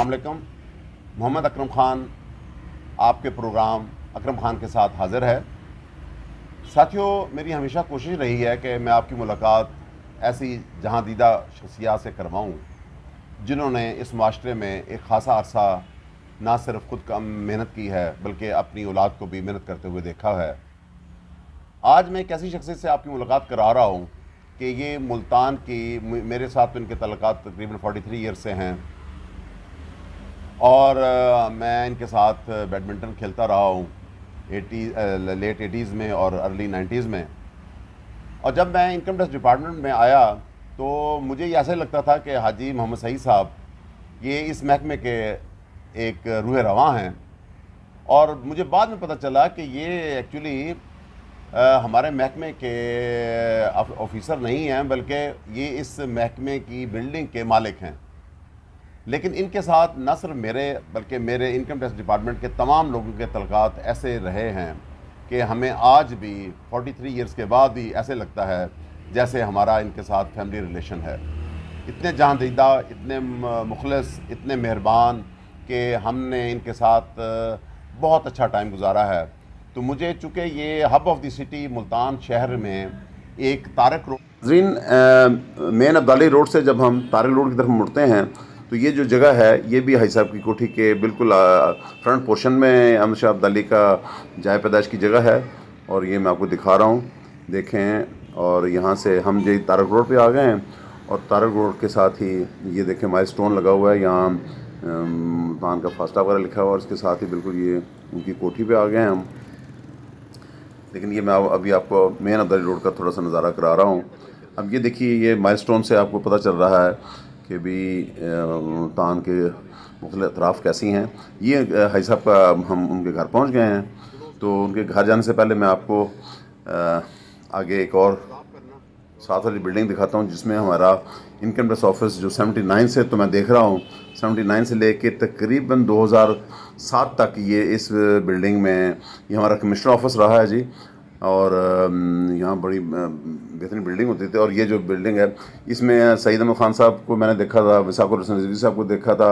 अस्सलाम वालेकुम। मोहम्मद अकरम ख़ान आपके प्रोग्राम अकरम ख़ान के साथ हाज़िर है। साथियों, मेरी हमेशा कोशिश रही है कि मैं आपकी मुलाकात ऐसी जहाँ दीदा शख्सियात से करवाऊँ जिन्होंने इस माशरे में एक ख़ासा अरसा ना सिर्फ ख़ुद का मेहनत की है बल्कि अपनी औलाद को भी मेहनत करते हुए देखा है। आज मैं एक ऐसी शख्सियत से आपकी मुलाकात करा रहा हूँ कि ये मुल्तान की, मेरे साथ तो इनके तल्लुकात तकरीबन 43 ईयर से हैं और मैं इनके साथ बैडमिंटन खेलता रहा हूँ लेट 80s में और अर्ली 90s में। और जब मैं इनकम टैक्स डिपार्टमेंट में आया तो मुझे ये ऐसे लगता था कि हाजी मोहम्मद सईद साहब ये इस महकमे के एक रूह रवां हैं। और मुझे बाद में पता चला कि ये एक्चुअली हमारे महकमे के ऑफिसर नहीं हैं बल्कि ये इस महकमे की बिल्डिंग के मालिक हैं। लेकिन इनके साथ न सिर्फ मेरे बल्कि मेरे इनकम टैक्स डिपार्टमेंट के तमाम लोगों के तल्लुकात ऐसे रहे हैं कि हमें आज भी 43 ईयर्स के बाद भी ऐसे लगता है जैसे हमारा इनके साथ फैमिली रिलेशन है। इतने जहांदीदा, इतने मुखलिस, इतने मेहरबान कि हमने इनके साथ बहुत अच्छा टाइम गुजारा है। तो मुझे चूँकि ये hub of the city Multan शहर में एक Tarak road main Abdali road से जब हम तारक रोड की तरफ मुड़ते हैं तो ये जो जगह है ये भी हाजी साहब की कोठी के बिल्कुल फ्रंट पोर्शन में अहमद शाह अब्दाली का जाए पैदाइश की जगह है। और ये मैं आपको दिखा रहा हूँ, देखें। और यहाँ से हम जो तारक रोड पे आ गए हैं और तारक रोड के साथ ही ये देखें माइलस्टोन लगा हुआ है, यहाँ मुल्तान का फास्टा वगैरह लिखा हुआ है और इसके साथ ही बिल्कुल ये उनकी कोठी पे आ गए हैं हम। लेकिन ये मैं अभी आपको मेन अब्दाली रोड का थोड़ा सा नज़ारा करा रहा हूँ। अब ये देखिए, ये माइलस्टोन से आपको पता चल रहा है कि भी मुल्तान के मुख्तलिफ अतराफ़ कैसी हैं। ये हाजी साहब का हम उनके घर पहुंच गए हैं। तो उनके घर जाने से पहले मैं आपको आगे एक और साथ वाली बिल्डिंग दिखाता हूं जिसमें हमारा इनकम टैक्स ऑफिस जो 79 से, तो मैं देख रहा हूं 79 से लेके तकरीबन 2007 तक ये इस बिल्डिंग में ये हमारा कमिश्नर ऑफिस रहा है जी। और यहाँ बड़ी बेहतरीन बिल्डिंग होती थी। और ये जो बिल्डिंग है इसमें सईद अहमद ख़ान साहब को मैंने देखा था, विसाखुर हसन रिजवी साहब को देखा था।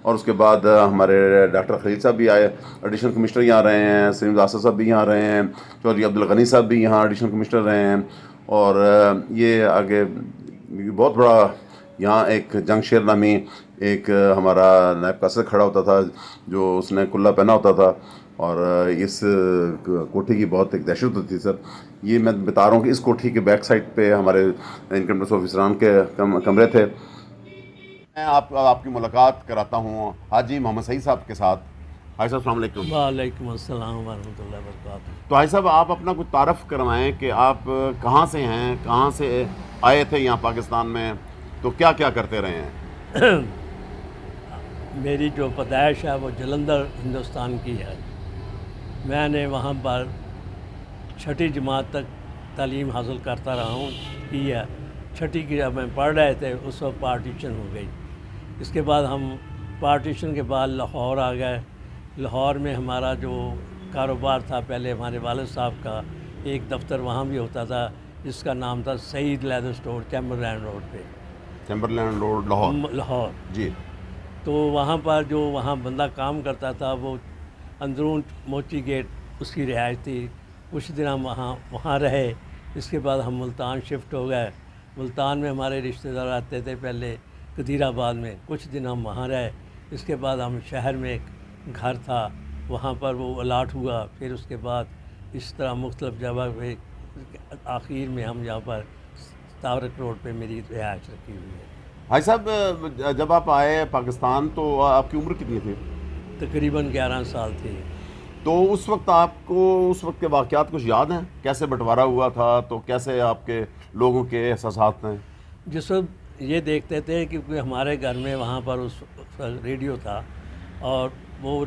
और उसके बाद हमारे डॉक्टर खलील साहब भी आए, एडिशनल कमिश्नर यहाँ रहे हैं। सलीम आसद साहब भी यहाँ रहे हैं। चौधरी अब्दुल गनी साहब भी यहाँ एडिशनल कमिश्नर रहे हैं। और ये आगे बहुत बड़ा यहाँ एक जंग शेर नामी एक हमारा नायब कासिद खड़ा होता था जो उसने कुल्ला पहना होता था। और इस कोठी की बहुत एक दहशत होती थी सर। ये मैं बता रहा हूँ कि इस कोठी के बैक साइड पे हमारे इनकम टैक्स ऑफिसरान के कमरे थे। मैं आपकी मुलाकात कराता हूँ हाजी मोहम्मद सईद साहब के साथ। हाजी साहब अस्सलाम वालेकुम। वालेकुम अस्सलाम वरहमतुल्लाहि वबरकातुहू। तो हाजी साहब, आप अपना कुछ तारफ़ करवाएं कि आप कहाँ से हैं, कहाँ से आए थे यहाँ पाकिस्तान में, तो क्या क्या करते रहे हैं? मेरी जो पैदाइश है वो जलंधर हिंदुस्तान की है। मैंने वहाँ पर छठी जमात तक तालीम हासिल करता रहा हूँ की है। छठी की जब मैं पढ़ रहे थे उस वक्त पार्टीशन हो गई। इसके बाद हम पार्टीशन के बाद लाहौर आ गए। लाहौर में हमारा जो कारोबार था, पहले हमारे वालिद साहब का एक दफ्तर वहाँ भी होता था जिसका नाम था सईद लेदर स्टोर, चैम्बरलैंड रोड पे। चैम्बरलैंड रोड, लाहौर जी। तो वहाँ पर जो वहाँ बंदा काम करता था वो अंदरून मोची गेट उसकी रिहाइश थी। कुछ दिन हम वहाँ रहे। इसके बाद हम मुल्तान शिफ्ट हो गए। मुल्तान में हमारे रिश्तेदार आते थे पहले कदीराबाद में, कुछ दिन हम वहाँ रहे। इसके बाद हम शहर में एक घर था वहाँ पर वो अलाट हुआ। फिर उसके बाद इस तरह मुख्तलिफ जगह पे आखिर में हम यहाँ पर तारक रोड पे मेरी रिहाइश रखी हुई है। भाई साहब, जब आप आए पाकिस्तान तो आपकी उम्र कितनी थी? तकरीबन 11 साल थी। तो उस वक्त आपको उस वक्त के वाक़यात कुछ याद हैं? कैसे बंटवारा हुआ था, तो कैसे आपके लोगों के एहसासात हैं? जिस वक्त ये देखते थे क्योंकि हमारे घर में वहाँ पर उस रेडियो था और वो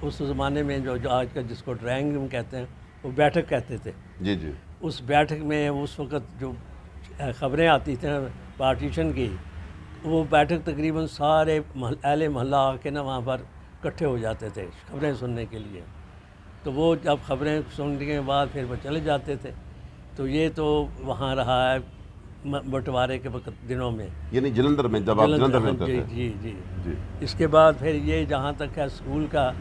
उस ज़माने में जो आज का जिसको ड्राइंग रूम कहते हैं वो बैठक कहते थे जी जी। उस बैठक में उस वक़्त जो ख़बरें आती थी पार्टीशन की, वो बैठक तकरीबन सारे अहले मोहल्ला आके ना वहाँ पर इकट्ठे हो जाते थे ख़बरें सुनने के लिए। तो वो जब ख़बरें सुनने के बाद फिर वो चले जाते थे। तो ये तो वहाँ रहा है बंटवारे के वक्त दिनों में, यानी जलंधर में, जब आप जलंधर में जी होते थे। जी जी। जी इसके बाद फिर ये जहाँ तक है स्कूल का,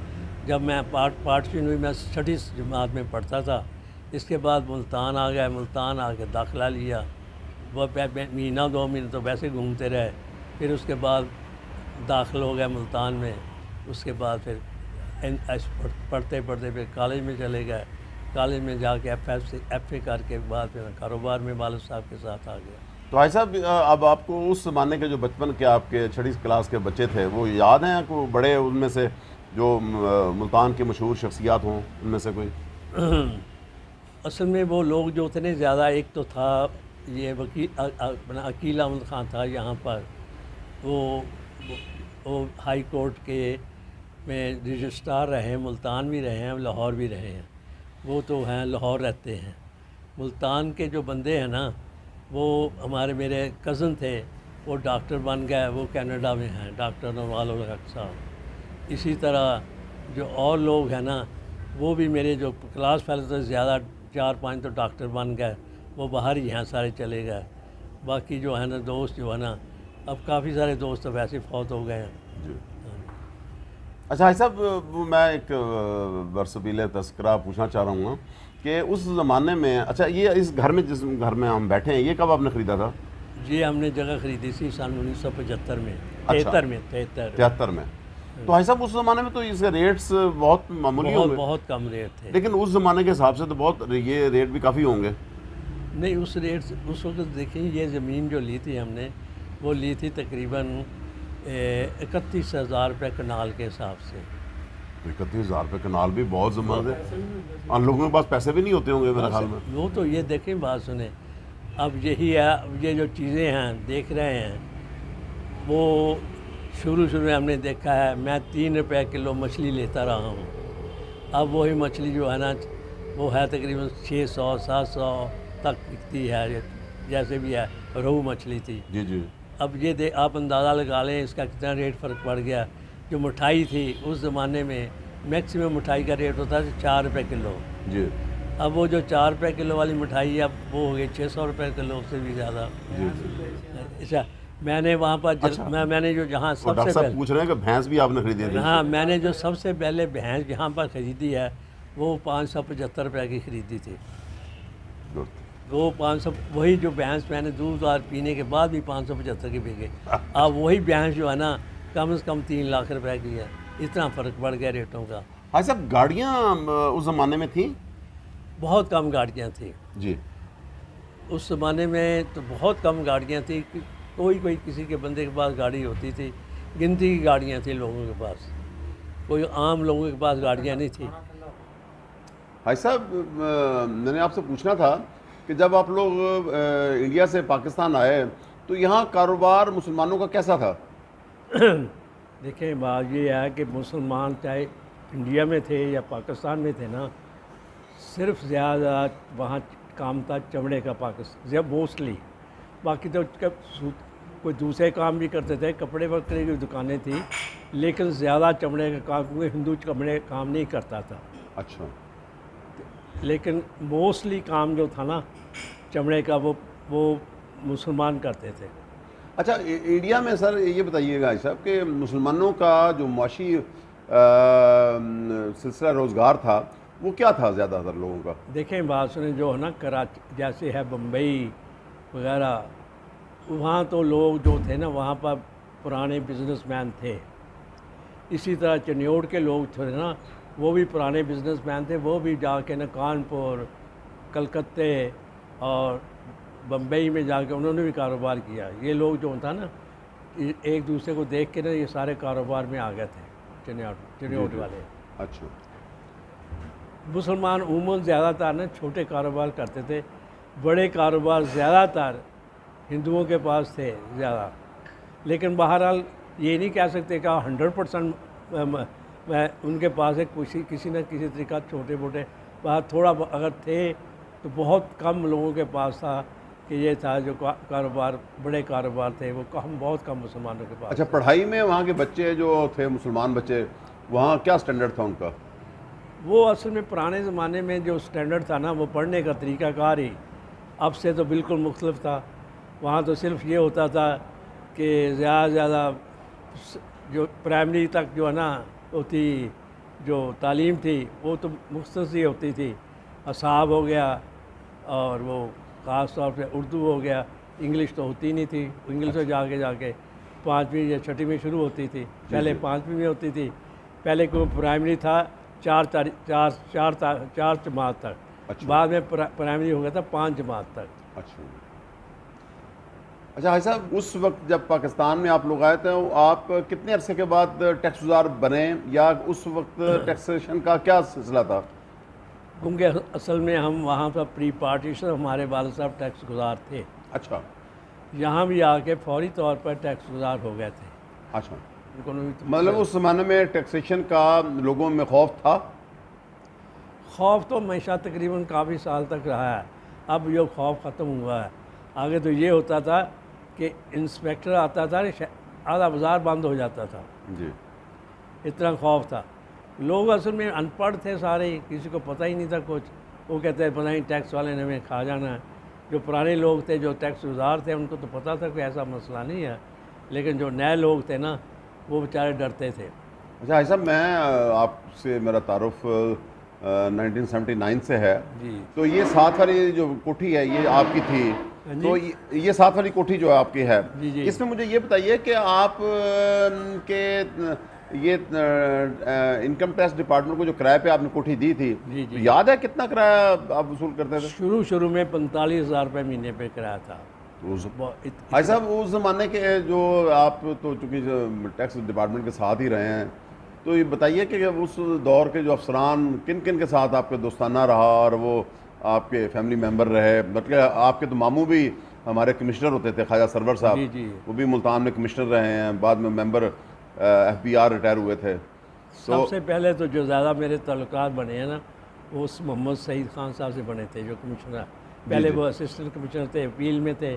जब मैं पार्टीशन हुई, मैं छठी जमात में पढ़ता था। इसके बाद मुल्तान आ गया, मुल्तान आके दाखिला लिया। वो महीना 2 महीने तो वैसे घूमते रहे। फिर उसके बाद दाखिल हो गया मुल्तान में। उसके बाद फिर पढ़ते पढ़ते फिर कॉलेज में चले गए। कॉलेज में जाके एफ ए करके बाद फिर मैं कारोबार में वालिद साहब के साथ आ गया। तो भाई साहब, अब आपको उस ज़माने के जो बचपन के आपके छठी क्लास के बच्चे थे वो याद हैं आपको? बड़े उनमें से जो मुल्तान के मशहूर शख्सियात हों उनमें से कोई? असल में वो लोग जो इतने ज़्यादा, एक तो था ये वकील अपना अकील अहमद ख़ान था यहाँ पर। वो हाई कोर्ट के में रजिस्ट्रार रहे हैं, मुल्तान भी रहे हैं, लाहौर भी रहे हैं। वो तो हैं, लाहौर रहते हैं। मुल्तान के जो बंदे हैं ना, वो हमारे मेरे कज़न थे, वो डॉक्टर बन गए, वो कनाडा में हैं, डॉक्टर नवाल उल हक साहब। इसी तरह जो और लोग हैं ना, वो भी मेरे जो क्लास फेलो थे ज़्यादा 4-5 तो डॉक्टर बन गए, वो बाहर ही हैं, सारे चले गए। बाकी जो है ना दोस्त जो है ना, अब काफ़ी सारे दोस्त तो वैसे फौत हो गए हैं। जी। अच्छा भाई साहब, मैं एक बरसबीले तस्करा पूछना चाह रहा हूँ कि उस ज़माने में, अच्छा ये इस घर में, जिस घर में हम बैठे हैं, ये कब आपने ख़रीदा था? जी, हमने जगह ख़रीदी थी सन 1975 में, अच्छा। 73 में। तो भाई साहब, उस ज़माने में तो इसके रेट्स बहुत मामूली होंगे। बहुत कम रेट थे। लेकिन उस ज़माने के हिसाब से तो बहुत, ये रेट भी काफ़ी होंगे। नहीं, उस रेट से उस वक्त देखिए, ये ज़मीन जो ली थी हमने, वो ली थी तकरीबन 31,000 रुपये कनाल के हिसाब से। 31,000 रुपये कनाल भी बहुत ज़मीन है। उन लोगों के पास पैसे भी नहीं होते होंगे मेरे ख्याल में। वो तो ये देखें, बात सुने, अब यही है, ये जो चीज़ें हैं देख रहे हैं, वो शुरू में हमने देखा है, मैं 3 रुपये किलो मछली लेता रहा हूँ। अब वही मछली जो है ना, वो है तकरीबन 600-700 तक बिकती है, जैसे भी है। रोहू मछली थी। जी जी। अब ये आप अंदाज़ा लगा लें इसका कितना रेट फ़र्क पड़ गया। जो मिठाई थी उस ज़माने में मैक्सिमम मिठाई का रेट होता था 4 रुपये किलो। जी। अब वो जो 4 रुपये किलो वाली मिठाई है, अब वो हो गई 600 रुपये किलो, से भी ज़्यादा। जी। अच्छा, मैंने वहाँ पर अच्छा। मैंने जो जहाँ सबसे डॉक्टर साहब पहले, पूछ रहे हैं कि भैंस भी आपने खरीदी थी? हाँ, मैंने जो सबसे पहले भैंस यहाँ पर ख़रीदी है, वो 575 रुपये की ख़रीदी थी। वो 500, वही जो भैंस मैंने दूध और पीने के बाद भी 575 की बिके। अब वही भैंस जो है ना, कम से कम 3 लाख रुपए की है। इतना फ़र्क बढ़ गया रेटों का। हाँ साहब, गाड़ियाँ उस ज़माने में थी? बहुत कम गाड़ियाँ थी जी। उस ज़माने में, तो बहुत कम गाड़ियाँ थी। कोई किसी के बंदे के पास गाड़ी होती थी, गिनती की गाड़ियाँ थी लोगों के पास। कोई आम लोगों के पास गाड़ियाँ नहीं थी। भाई साहब, मैंने आपसे पूछना था कि जब आप लोग इंडिया से पाकिस्तान आए तो यहाँ कारोबार मुसलमानों का कैसा था? देखें, बात ये है कि मुसलमान चाहे इंडिया में थे या पाकिस्तान में थे ना, सिर्फ ज़्यादा वहाँ काम था चमड़े का, पाकिस्तान मोस्टली। बाकी तो कोई दूसरे काम भी करते थे, कपड़े वगैरह की दुकानें थी, लेकिन ज़्यादा चमड़े का काम, क्योंकि हिंदू चमड़े काम नहीं करता था। अच्छा। लेकिन मोस्टली काम जो था ना चमड़े का, वो मुसलमान करते थे। अच्छा, इंडिया में सर ये बताइएगा साहब कि मुसलमानों का जो मुआशी सिलसिला रोज़गार था वो क्या था ज़्यादातर लोगों का? देखें, बात सुने, जो है ना कराची जैसे है, बम्बई वगैरह, वहाँ तो लोग जो थे ना, वहाँ पर पुराने बिजनेसमैन थे। इसी तरह चनियोड़ के लोग थे ना, वो भी पुराने बिजनेसमैन थे। वो भी जाके ना कानपुर, कलकत्ते और बम्बई में जाके उन्होंने भी कारोबार किया। ये लोग जो था ना, एक दूसरे को देख के ना, ये सारे कारोबार में आ गए थे, चनियोड़ वाले। अच्छा। मुसलमान उमूमन ज़्यादातर ना छोटे कारोबार करते थे, बड़े कारोबार ज़्यादातर हिंदुओं के पास थे ज़्यादा। लेकिन बहरहाल ये नहीं कह सकते कि 100% उनके पास है, किसी न किसी तरीका छोटे मोटे बात थोड़ा अगर थे तो बहुत कम लोगों के पास था कि ये था जो कारोबार, बड़े कारोबार थे, वो बहुत कम मुसलमानों के पास। अच्छा, पढ़ाई में वहाँ के बच्चे जो थे, मुसलमान बच्चे, वहाँ क्या स्टैंडर्ड था उनका? वो असल में पुराने ज़माने में जो स्टैंडर्ड था ना, वो पढ़ने का तरीक़ाकार ही अब से तो बिल्कुल मुख्तलिफ था। वहाँ तो सिर्फ ये होता था कि ज़्यादा से ज़्यादा जो प्राइमरी तक जो है ना होती जो तालीम थी वो तो मुख्तसर ही होती थी। असाब हो गया और वो ख़ास तौर पे उर्दू हो गया, इंग्लिश तो होती नहीं थी। इंग्लिश तो जाके जाके 5वीं या 6वीं में शुरू होती थी, पहले 5वीं में होती थी। पहले को प्राइमरी था 4 जमात तक। अच्छा। बाद में प्राइमरी हो गया था 5 जमात तक। अच्छा अच्छा भाई साहब, उस वक्त जब पाकिस्तान में आप लोग आए थे, आप कितने अरसे के बाद टैक्स गुजार बने, या उस वक्त टैक्सेशन का क्या सिलसिला था? क्योंकि असल में हम वहाँ पर प्री पार्टीशन हमारे वालिद साहब टैक्स गुजार थे। अच्छा। यहाँ भी आके फौरी तौर पर टैक्स गुजार हो गए थे। अच्छा, तो मतलब उस ज़माने में टैक्सेशन का लोगों में खौफ था? खौफ तो हमेशा तकरीबन काफ़ी साल तक रहा है, अब ये खौफ ख़त्म हुआ है। आगे तो ये होता था कि इंस्पेक्टर आता था, आधा बाज़ार बंद हो जाता था जी। इतना खौफ था। लोग असल में अनपढ़ थे सारे, किसी को पता ही नहीं था कुछ। वो कहते हैं पता नहीं टैक्स वाले ने हमें खा जाना है। जो पुराने लोग थे, जो टैक्स गुजार थे, उनको तो पता था कि ऐसा मसला नहीं है, लेकिन जो नए लोग थे ना, वो बेचारे डरते थे। अच्छा भाई साहब, मैं आपसे मेरा तारुफ 1979 से है जी। तो ये साथ वाली जो कोठी है ये आपकी थी, जी। तो ये साथ वाली कोठी जो है आपकी है। जी जी। इसमें मुझे ये बताइए कि आप के ये इनकम टैक्स डिपार्टमेंट को जो किराए पे आपने कोठी दी थी, जी तो जी। याद है कितना किराया आप वसूल करते थे? शुरू में 45,000 रुपये महीने पे किराया था। भाई साहब, उस ज़माने के जो आप तो चूँकि टैक्स डिपार्टमेंट के साथ ही रहे हैं, तो ये बताइए कि उस दौर के जो अफसरान किन किन के साथ आपके दोस्ताना रहा और वो आपके फैमिली मेम्बर रहे? मतलब आपके तो मामू भी हमारे कमिश्नर होते थे, ख्वाजा सरवर साहब। जी जी। वो भी मुल्तान में कमिश्नर रहे हैं, बाद में मेंबर FBR रिटायर हुए थे। सबसे पहले तो जो ज़्यादा मेरे ताल्लुकात बने हैं ना, वो उस मोहम्मद सईद खान साहब से बने थे, जो कमिश्नर। पहले वो असिस्टेंट कमिश्नर थे, अपील में थे,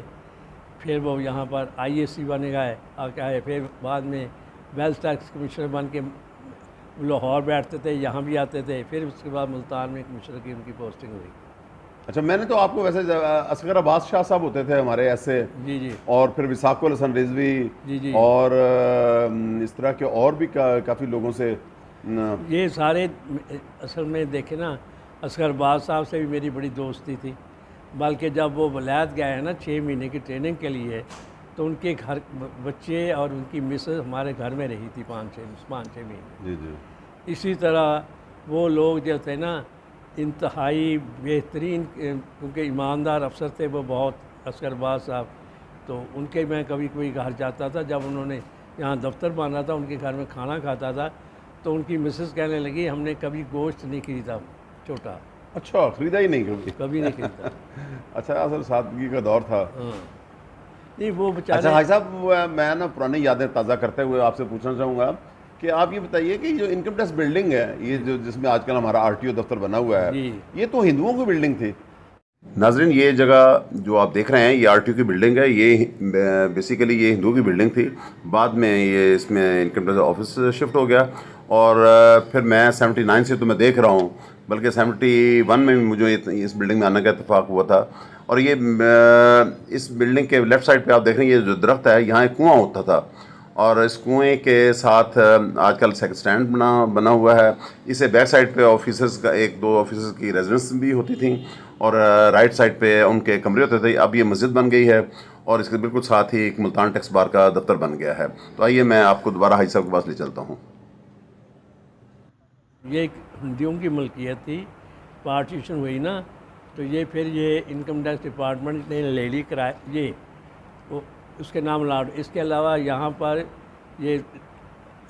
फिर वो यहाँ पर IAC बने गए आए, फिर बाद में वेल्थ टैक्स कमिश्नर बन के लाहौर बैठते थे, यहाँ भी आते थे। फिर उसके बाद मुल्तान में कमिश्नर की उनकी पोस्टिंग हुई। अच्छा, मैंने तो आपको वैसे असगर अब्बास शाह साहब होते थे हमारे ऐसे, जी जी। और फिर विसाकुल हसन रिजवी, जी जी। और इस तरह के और भी काफ़ी लोगों से ये सारे असल में देखे ना, असगर अब्बास साहब से भी मेरी बड़ी दोस्ती थी। बल्कि जब वो वलायत गए हैं ना 6 महीने की ट्रेनिंग के लिए, तो उनके घर बच्चे और उनकी मिसेस हमारे घर में रही थी 5-6 महीने। जी जी। इसी तरह वो लोग जो थे ना, इंतहाई बेहतरीन, क्योंकि ईमानदार अफसर थे वो बहुत, असगर अब्बास साहब। तो उनके मैं कभी कभी घर जाता था, जब उन्होंने यहाँ दफ्तर बांधा था, उनके घर में खाना खाता था, तो उनकी मिसेस कहने लगी हमने कभी गोश्त नहीं खरीदा छोटा। अच्छा, खरीदा ही नहीं कभी नहीं खरीदा। अच्छा, असल सादगी का दौर था। हाँ, नहीं वो बेचारे। अच्छा भाई साहब, मैं ना पुरानी यादें ताज़ा करते हुए आपसे पूछना चाहूँगा कि आप ये बताइए कि जो इनकम टैक्स बिल्डिंग है, ये जो जिसमें आजकल हमारा RTO दफ्तर बना हुआ है, ये तो हिंदुओं की बिल्डिंग थी। नाजरीन, ये जगह जो आप देख रहे हैं ये RTO की बिल्डिंग है। ये बेसिकली ये हिंदुओं की बिल्डिंग थी। बाद में ये इसमें इनकम टैक्स ऑफिस शिफ्ट हो गया, और फिर मैं 79 से तो मैं देख रहा हूँ, बल्कि 71 में मुझे इस बिल्डिंग में आने का इत्तेफाक हुआ था। और ये इस बिल्डिंग के लेफ़्ट साइड पे आप देख रहे हैं, ये जो दरख्त है, यहाँ एक कुआं होता था, और इस कुएं के साथ आजकल सेकंड स्टैंड बना हुआ है। इसे बैक साइड पे ऑफिसर्स का 1-2 ऑफिसर्स की रेजिडेंस भी होती थी, और राइट साइड पे उनके कमरे होते थे। अब ये मस्जिद बन गई है, और इसके बिल्कुल साथ ही एक मुल्तान टैक्स बार का दफ्तर बन गया है। तो आइए मैं आपको दोबारा हाजी साहब के पास ले चलता हूँ। ये एक हिंदुओं की मलकियत थी, पार्टीशन हुई ना, तो ये फिर ये इनकम टैक्स डिपार्टमेंट ने ले ली किराए, ये उसके नाम लाट। इसके अलावा यहाँ पर ये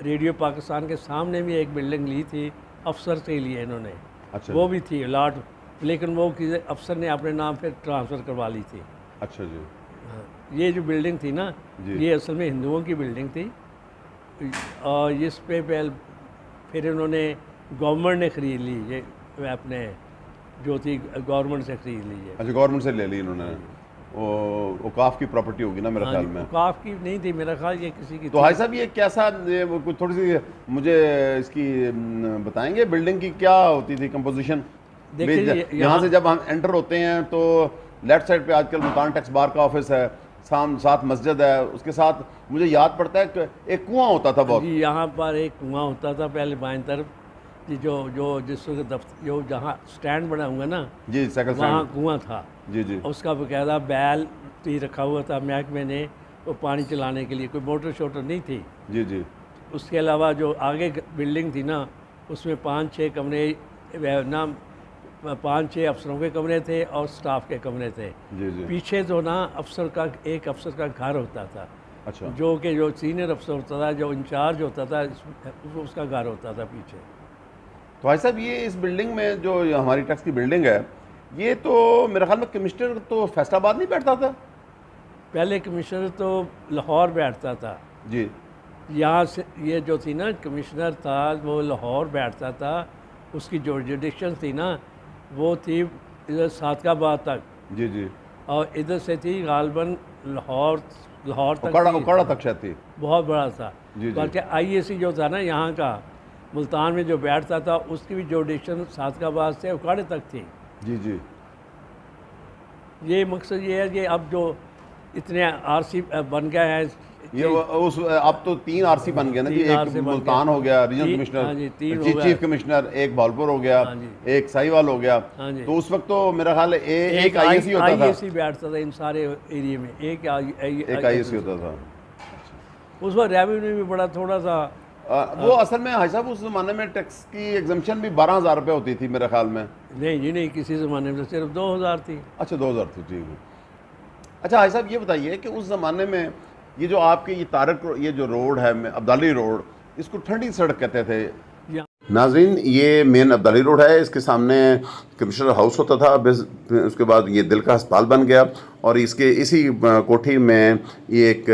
रेडियो पाकिस्तान के सामने भी एक बिल्डिंग ली थी अफसर के लिए इन्होंने। अच्छा। वो भी थी लाट, लेकिन वो किसी अफसर ने अपने नाम फिर ट्रांसफ़र करवा ली थी। अच्छा जी। हाँ, ये जो बिल्डिंग थी ना, ये असल में हिंदुओं की बिल्डिंग थी, और इस पे फिर इन्होंने गवर्नमेंट ने ख़रीद ली, ये अपने जो थी गवर्नमेंट से ख़रीद ली है। अच्छा, गवर्नमेंट से ले ली इन्होंने। औकाफ की प्रॉपर्टी होगी ना मेरे ख्याल में। औकाफ की नहीं थी मेरा ख्याल, ये किसी की। तो भाई साहब, ये कैसा, कुछ थोड़ी सी मुझे इसकी बताएंगे बिल्डिंग की क्या होती थी कंपोजिशन? देखिए, यहाँ से जब हम एंटर होते हैं तो लेफ्ट साइड पे आजकल मुल्तान टैक्स बार का ऑफिस है, साथ मस्जिद है, उसके साथ मुझे याद पड़ता है कि एक कुआं होता था बहुत। जी यहाँ पर एक कुआं होता था पहले बाएं तरफ, जी जो जो जिस वक्त दफ्तर जो जहाँ स्टैंड बना हुआ ना, जी साइकिल वहाँ स्टैंड। कुआं था। जी जी। उसका बकायदा बैल भी रखा हुआ था महकमे ने, वो पानी चलाने के लिए, कोई मोटर शोटर नहीं थी। जी जी। उसके अलावा जो आगे बिल्डिंग थी ना, उसमें 5-6 कमरे ना, 5-6 अफसरों के कमरे थे और स्टाफ के कमरे थे। जी जी। पीछे तो ना एक अफसर का घर होता था, अच्छा। जो सीनियर अफसर होता था, जो इंचार्ज होता था, उसका घर होता था पीछे। तो भाई साहब ये इस बिल्डिंग में जो ये हमारी टैक्स की बिल्डिंग है, ये तो मेरे ख्याल में कमिश्नर तो फैसलाबाद नहीं बैठता था। पहले कमिश्नर तो लाहौर बैठता था। जी यहाँ से ये जो थी ना कमिश्नर था, वो लाहौर बैठता था। उसकी जो जुडिक्शन थी ना, वो थी इधर सादकाबाद तक, जी जी। और इधर से थी गालबन लाहौर तक उकाड़ा थी। उकाड़ा तक शायद थी। बहुत बड़ा था। जी, जी। बल्कि IAC जो था ना यहाँ का, मुल्तान में जो बैठता था, उसकी भी जुडिक्शन सादकाबाद से उकाड़े तक थी। जी जी। ये मकसद ये है कि अब जो इतने RC बन गए हैं, ये उस अब तो 3 RC बन गए ना जी। 3 एक RC बन मुल्तान गए। हो गया रीजनल हाँ कमिश्नर, जी, 3 हो गए। चीफ कमिश्नर, एक भावलपुर हो गया, हाँ जी। एक साहिवाल हो गया। हाँ जी। तो उस वक्त तो मेरा ख्याल है एक आई IAC होता था। IAC बैठता था इन सारे एरिया में, एक IAC होता था। उस वक्त रेवेन्यू भी बड़ा थोड़ा सा। वो असल में भाई साहब उस ज़माने में टैक्स की एग्जम्पशन भी 12,000 रुपये होती थी मेरे ख्याल में। नहीं जी नहीं, किसी ज़माने में तो सिर्फ 2000 थी। अच्छा 2000 थी, ठीक है। अच्छा भाई साहब ये बताइए कि उस ज़माने में ये जो आपके ये जो रोड है अब्दाली रोड, इसको ठंडी सड़क कहते थे। यहाँ नाजरीन ये मेन अब्दाली रोड है, इसके सामने कमिश्नर हाउस होता था, उसके बाद ये दिल का अस्पताल बन गया और इसी कोठी में ये एक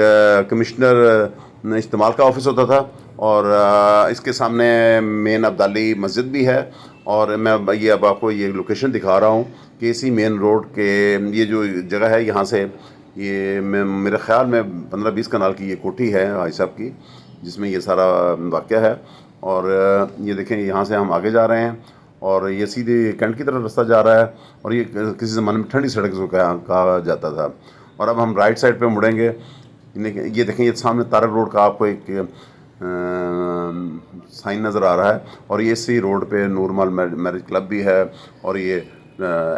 कमिश्नर इस्तेमाल का ऑफिस होता था और इसके सामने मेन अब्दाली मस्जिद भी है। और मैं ये अब आपको ये लोकेशन दिखा रहा हूँ कि इसी मेन रोड के ये जो जगह है, यहाँ से ये मेरे ख्याल में 15-20 कनाल की ये कोठी है भाई साहब की, जिसमें ये सारा वाक़या है। और ये देखें यहाँ से हम आगे जा रहे हैं और ये सीधे कैंट की तरफ रास्ता जा रहा है और ये किसी ज़माने में ठंडी सड़क इसको कहा जाता था। और अब हम राइट साइड पे मुड़ेंगे। ये देखें ये सामने तारक रोड का आपको एक साइन नज़र आ रहा है और ये इसी रोड पे नूरमल मैरिज क्लब भी है और ये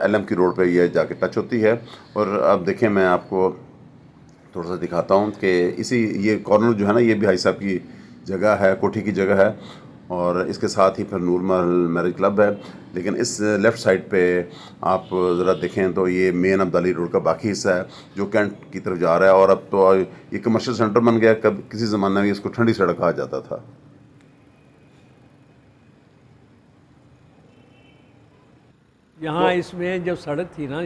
LM की रोड पे ये जाके टच होती है। और अब देखें मैं आपको थोड़ा सा दिखाता हूँ कि ये कॉर्नर जो है ना, ये भी भाई साहब की जगह है, कोठी की जगह है और इसके साथ ही फिर नूरमल मैरिज क्लब है। लेकिन इस लेफ़्ट साइड पे आप ज़रा देखें तो ये मेन अब्दाली रोड का बाकी हिस्सा है जो कैंट की तरफ जा रहा है। और अब तो ये कमर्शियल सेंटर बन गया, कब किसी ज़माने में इसको ठंडी सड़क कहा जाता था। यहाँ इसमें जो सड़क थी ना,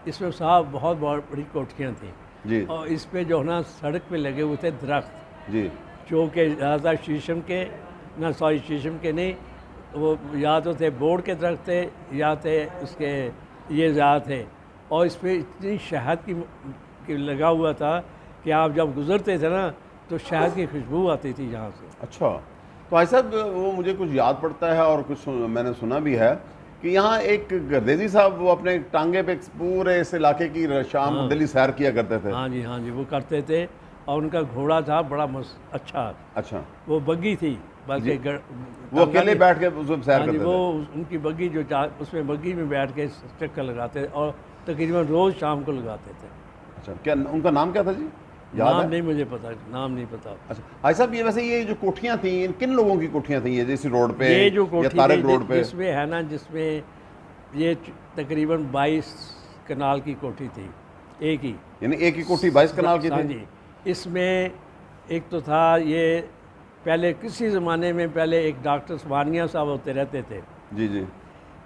इसमें साहब बहुत बड़ी कोठियाँ थी जी और इस पे जो है ना सड़क पे लगे हुए थे दरख्त, जी। जो कि ज़्यादा शीशम के ना, सॉरी शीशम के नहीं, वो या तो थे बोर्ड के दरख्त थे या थे उसके ये ज़्यादा थे। और इस पर इतनी शहद की लगा हुआ था कि आप जब गुज़रते थे ना तो शहद की खुशबू आती थी यहाँ से। अच्छा, तो भाई साहब वो मुझे कुछ याद पड़ता है और कुछ मैंने सुना भी है कि यहाँ एक गर्देजी साहब वो अपने टांगे पे पूरे इस इलाके की शाम हाँ। दिल्ली सैर किया करते थे। हाँ जी वो करते थे और उनका घोड़ा था बड़ा अच्छा। वो बग्गी थी, बल्कि वो अकेले बैठ के उसमें सैर हाँ जी, करते थे। वो उनकी बग्गी उसमें बग्गी में बैठ के चक्कर लगाते और तकरीबन रोज़ शाम को लगाते थे। अच्छा, क्या उनका नाम क्या था जी, याद नाम है? नहीं मुझे पता, नाम नहीं पता। अच्छा भाई साहब ये वैसे ये जो कोठियाँ थी, किन लोगों की कोठियाँ थी ये, जैसे रोड पे ये जो या कोठी तारक थी रोड पे? जिसमें है ना, जिसमें ये तकरीबन 22 कनाल की कोठी थी, एक ही, यानी एक ही कोठी 22 कनाल की हाँ थी? जी। इसमें एक तो था ये, पहले किसी ज़माने में पहले एक डॉक्टर वानिया साहब होते रहते थे। जी जी।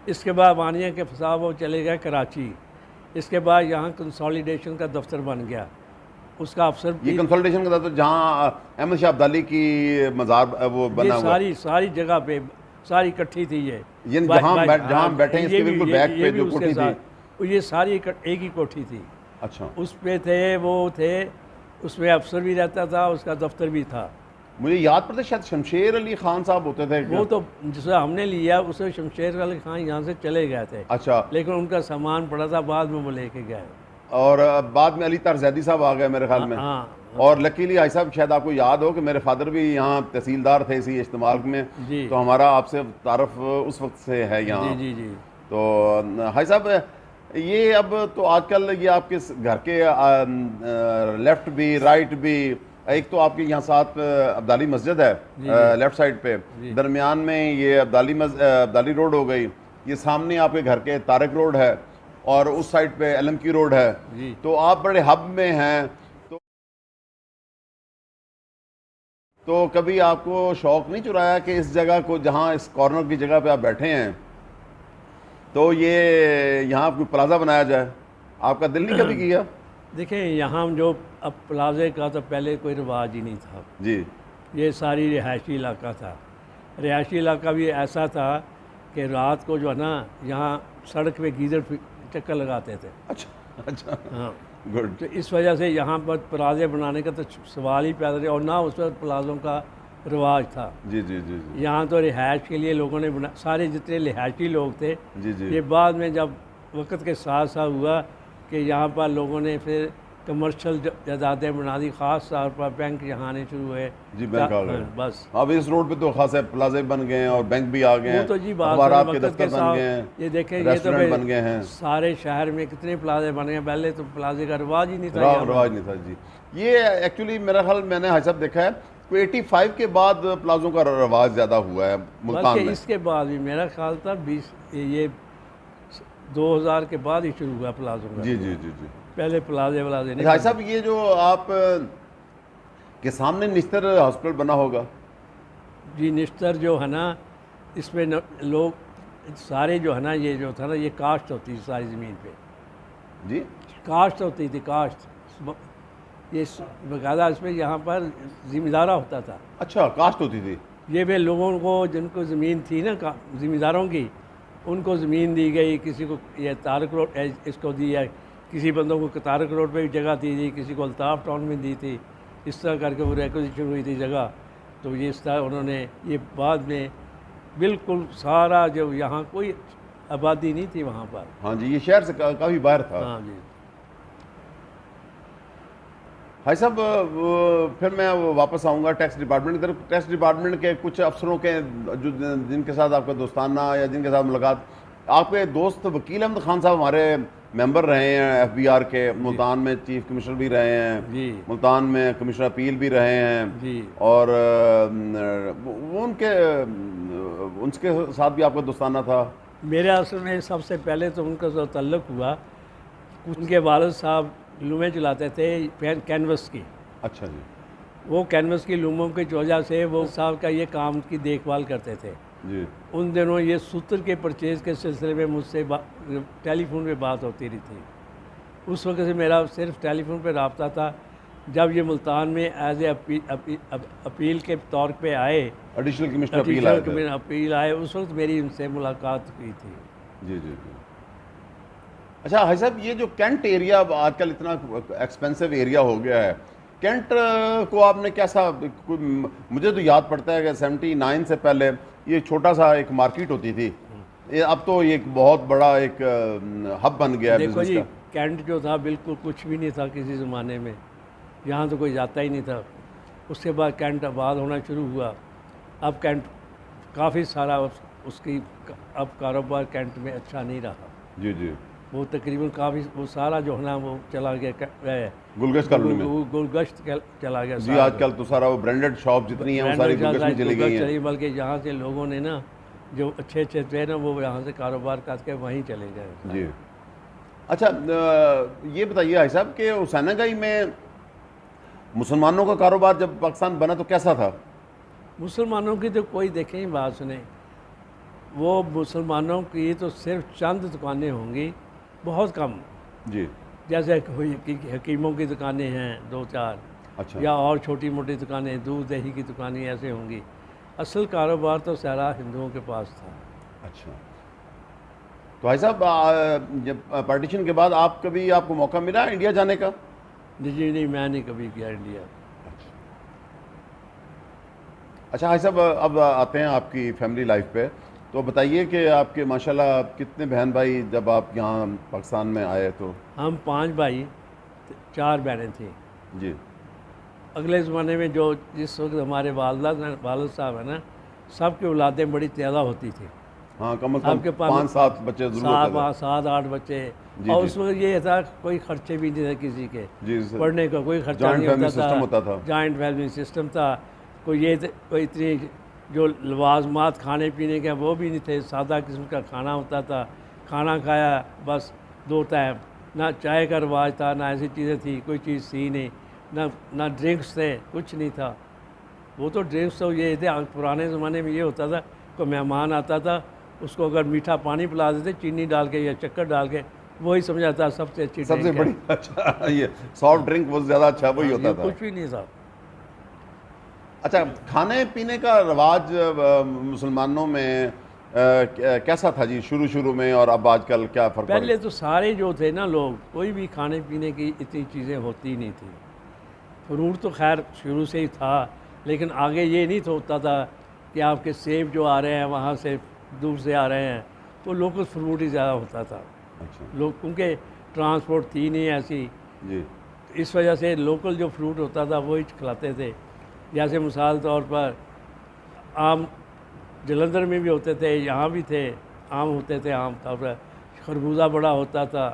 इसके बाद वानिया के साहब वो चले गए कराची। इसके बाद यहाँ कंसोलिडेशन का दफ्तर बन गया, उसका अफसर ये कंसल्टेशन का था जहाँ अहमद शाह अब्दाली की मज़ार वो बना हुआ, सारी जगह पे सारी इकट्ठी थी ये। यानी जहाँ बैठे हैं इसके बिल्कुल बैक पे जो कोठी थी, ये सारी एक ही कोठी थी। अच्छा। उस पे थे वो थे, उसमें अफसर भी रहता था, उसका दफ्तर भी था। मुझे याद पड़ता है शायद शमशेर अली खान साहब होते थे। वो तो जिसे हमने लिया उसे शमशेर अली खान यहाँ से चले गए थे। अच्छा। लेकिन उनका सामान पड़ा था, बाद में वो लेके गए। और बाद में अली तारजैदी साहब आ गए मेरे ख्याल में। हाँ और लकीली भाई साहब शायद आपको याद हो कि मेरे फादर भी यहाँ तहसीलदार थे इसी इज्तिमाल में, जी तो हमारा आपसे तारफ उस वक्त से है यहाँ। जी जी जी। तो भाई साहब ये अब तो आजकल ये आपके घर के लेफ्ट भी राइट भी, एक तो आपके यहाँ साथ अब्दाली मस्जिद है लेफ्ट साइड पे, दरमियान में ये अब्दाली रोड हो गई, ये सामने आपके घर के तारक रोड है, और उस साइड पे एलम की रोड है। तो आप बड़े हब में हैं। तो कभी आपको शौक नहीं चुराया कि इस जगह को, जहाँ इस कॉर्नर की जगह पे आप बैठे हैं, तो ये यहाँ कोई प्लाजा बनाया जाए? आपका दिल नहीं कभी किया? देखिए यहाँ जो अब प्लाजे का तो पहले कोई रिवाज ही नहीं था जी। ये सारी रिहायशी इलाका था। रिहायशी इलाका भी ऐसा था कि रात को जो है ना यहाँ सड़क पे गीदड़ चक्कर लगाते थे। अच्छा अच्छा, हाँ गुड। तो इस वजह से यहाँ पर प्लाजे बनाने का तो सवाल ही पैदा नहीं, और ना उस वक्त प्लाजों का रिवाज था। जी जी जी जी। यहाँ तो रिहाइश के लिए लोगों ने सारे जितने रिहायशी लोग थे, जी जी। ये बाद में जब वक्त के साथ साथ हुआ कि यहाँ पर लोगों ने फिर कमर्शियल जायदादें बना दी, ख़ास तौर पर बैंक यहाँ आने शुरू हुए। जी बैंक आ गए बस। अब इस रोड पे तो खासे प्लाजे बन गए हैं और बैंक भी आ गए हैं, वो तो जी बात अखबारात के वक्त दफ्तर बन गए हैं, ये देखें, ये तो रेस्टोरेंट बन गए हैं, सारे शहर में कितने प्लाजे बन गए। पहले तो प्लाजे का रिवाज ही नहीं था, रिवाज नहीं था जी। ये एक्चुअली मेरा ख्याल मैंने भाई साहब देखा है कोई 85 के बाद प्लाजों का रवाज ज़्यादा हुआ है मुल्तान में। इसके बाद भी मेरा ख्याल था 20 ये 2000 के बाद ही शुरू हुआ प्लाजों का। जी जी जी जी। पहले प्लाजे व्लाजे नहीं। भाई साहब ये जो आप के सामने निस्तर हॉस्पिटल बना होगा? जी निस्तर जो है ना, इसमें लोग सारे जो है ना, ये जो था ना, ये काश्त होती थी सारी ज़मीन पे। जी काश्त होती थी, काश्त। ये बकायदा इसमें यहाँ पर ज़िम्मेदारा होता था। अच्छा, काश्त होती थी। ये वे लोगों को जिनको ज़मीन थी ना ज़िम्मेदारों की, उनको ज़मीन दी गई, किसी को ये तारक रोड इसको दी है, किसी बंदों को तारक रोड पे भी जगह दी थी, किसी को अल्ताफ़ टाउन में दी थी। इस तरह करके वो रिक्वेजिशन हुई थी जगह। तो ये इस तरह उन्होंने ये बाद में बिल्कुल सारा जो यहाँ कोई आबादी नहीं थी वहाँ पर। हाँ जी, ये शहर से काफ़ी बाहर था। हाँ जी। भाई साहब फिर मैं वापस आऊँगा टैक्स डिपार्टमेंट की तरफ। टैक्स डिपार्टमेंट के कुछ अफसरों के जो जिनके साथ आपका दोस्ताना या जिनके साथ मुलाकात, आपके दोस्त वकील अहमद खान साहब हमारे मेंबर रहे हैं FBR के, मुल्तान में चीफ कमिश्नर भी रहे हैं जी, मुल्तान में कमिश्नर अपील भी रहे हैं जी, और वो उनके साथ भी आपका दोस्ताना था? मेरे असल में सबसे पहले तो उनका जो तल्लुक़ हुआ, उनके वालिद साहब लूमें चलाते थे कैनवस की। अच्छा जी। वो कैनवस की लूमों की वजह से वो साहब का ये काम की देखभाल करते थे जी। उन दिनों ये सूत्र के परचेज़ के सिलसिले में मुझसे टेलीफोन पे बात होती रही थी। उस वक्त से मेरा सिर्फ टेलीफोन पे रब्ता था। जब ये मुल्तान में एज ए अपील के तौर पे आए, एडिशनल कमिश्नर अपील आए, उस वक्त मेरी उनसे मुलाकात हुई थी। जी जी जी। अच्छा भाई साहब, ये जो कैंट एरिया आजकल इतना एक्सपेंसिव एरिया हो गया है, कैंट को आपने कैसा, मुझे तो याद पड़ता है कि 79 से पहले ये छोटा सा एक मार्केट होती थी, ये अब तो ये एक बहुत बड़ा एक हब बन गया है देखो बिजनेस जी, का। कैंट जो था बिल्कुल कुछ भी नहीं था किसी ज़माने में, यहाँ तो कोई जाता ही नहीं था। उसके बाद कैंट आबाद होना शुरू हुआ। अब कैंट काफ़ी सारा उसकी अब कारोबार कैंट में अच्छा नहीं रहा। जी जी। वो तकरीबन काफ़ी वो सारा जो है ना वो चला गया गुलगश्त कॉलोनी में। गुलगश्त चला गया जी। आजकल तो सारा वो ब्रांडेड शॉप जितनी है वो सारी गुलगश्त में चली गई हैं। बल्कि यहाँ से लोगों ने ना जो अच्छे अच्छे थे ना, वो यहाँ से कारोबार करके वहीं चले गए। जी। अच्छा, ये बताइए भाई साहब कि हुसैनागाई में मुसलमानों का कारोबार जब पाकिस्तान बना तो कैसा था? मुसलमानों की तो कोई देखें ही बात सुने, वो मुसलमानों की तो सिर्फ चंद दुकानें होंगी, बहुत कम। जी। जैसे कोई हकीमों की दुकानें हैं 2-4। अच्छा। या और छोटी मोटी दुकानें, दूध दही की दुकानें ऐसे होंगी। असल कारोबार तो सारा हिंदुओं के पास था। अच्छा। तो भाई साहब, जब पार्टीशन के बाद आपको मौका मिला इंडिया जाने का? जी नहीं, मैं नहीं कभी किया इंडिया। अच्छा भाई साहब, अब आते हैं आपकी फैमिली लाइफ पे। तो बताइए कि आपके माशाल्लाह आप कितने बहन भाई जब आप यहाँ पाकिस्तान में आए तो? हम 5 भाई, 4 बहनें थी। जी अगले ज़माने में जो जिस वक्त हमारे वालिद साहब हैं ना, सबकी औलादें बड़ी ज़्यादा होती थी। हाँ, कम से कम आपके पास 5-7 बच्चे ज़रूर होते थे। 7-8 बच्चे। जी और जी उस वक्त ये था कोई खर्चे भी नहीं थे किसी के, जी सर। पढ़ने का कोई खर्चा जॉइंट नहीं फैमिली होता सिस्टम होता था। जॉइंट फैमिली सिस्टम था। कोई इतनी जो लवाजमात खाने पीने के वो भी नहीं थे, सादा किस्म का खाना होता था। खाना खाया बस 2 टाइम, ना चाय का रवाज था, ना ऐसी चीज़ें थी, कोई चीज़ थी नहीं, ना ड्रिंक्स थे, कुछ नहीं था। वो तो ड्रिंक्स तो ये थे, पुराने ज़माने में ये होता था, कोई मेहमान आता था उसको अगर मीठा पानी पिला देते चीनी डाल के या शक्कर डाल के, वही समझा था सबसे अच्छी सबसे ड्रिंक है। बड़ी अच्छा ये सॉफ्ट ड्रिंक वो ज़्यादा अच्छा वही हाँ, होता ये था। कुछ भी नहीं था। अच्छा, खाने पीने का रवाज मुसलमानों में कैसा था जी शुरू शुरू में, और अब आजकल क्या फ़र्क पड़ पहले तो सारे जो थे ना लोग, कोई भी खाने पीने की इतनी चीज़ें होती नहीं थी। फ्रूट तो खैर शुरू से ही था, लेकिन आगे ये नहीं तो होता था कि आपके सेब जो आ रहे हैं वहाँ से दूर से आ रहे हैं, तो लोकल फ्रूट ही ज़्यादा होता था। अच्छा लोग क्योंकि ट्रांसपोर्ट थी नहीं ऐसी, जी इस वजह से लोकल जो फ्रूट होता था वही खिलाते थे। जैसे मिसाल तौर पर आम जलंधर में भी होते थे, यहाँ भी थे, आम होते थे, आम तौर पर खरबूजा बड़ा होता था,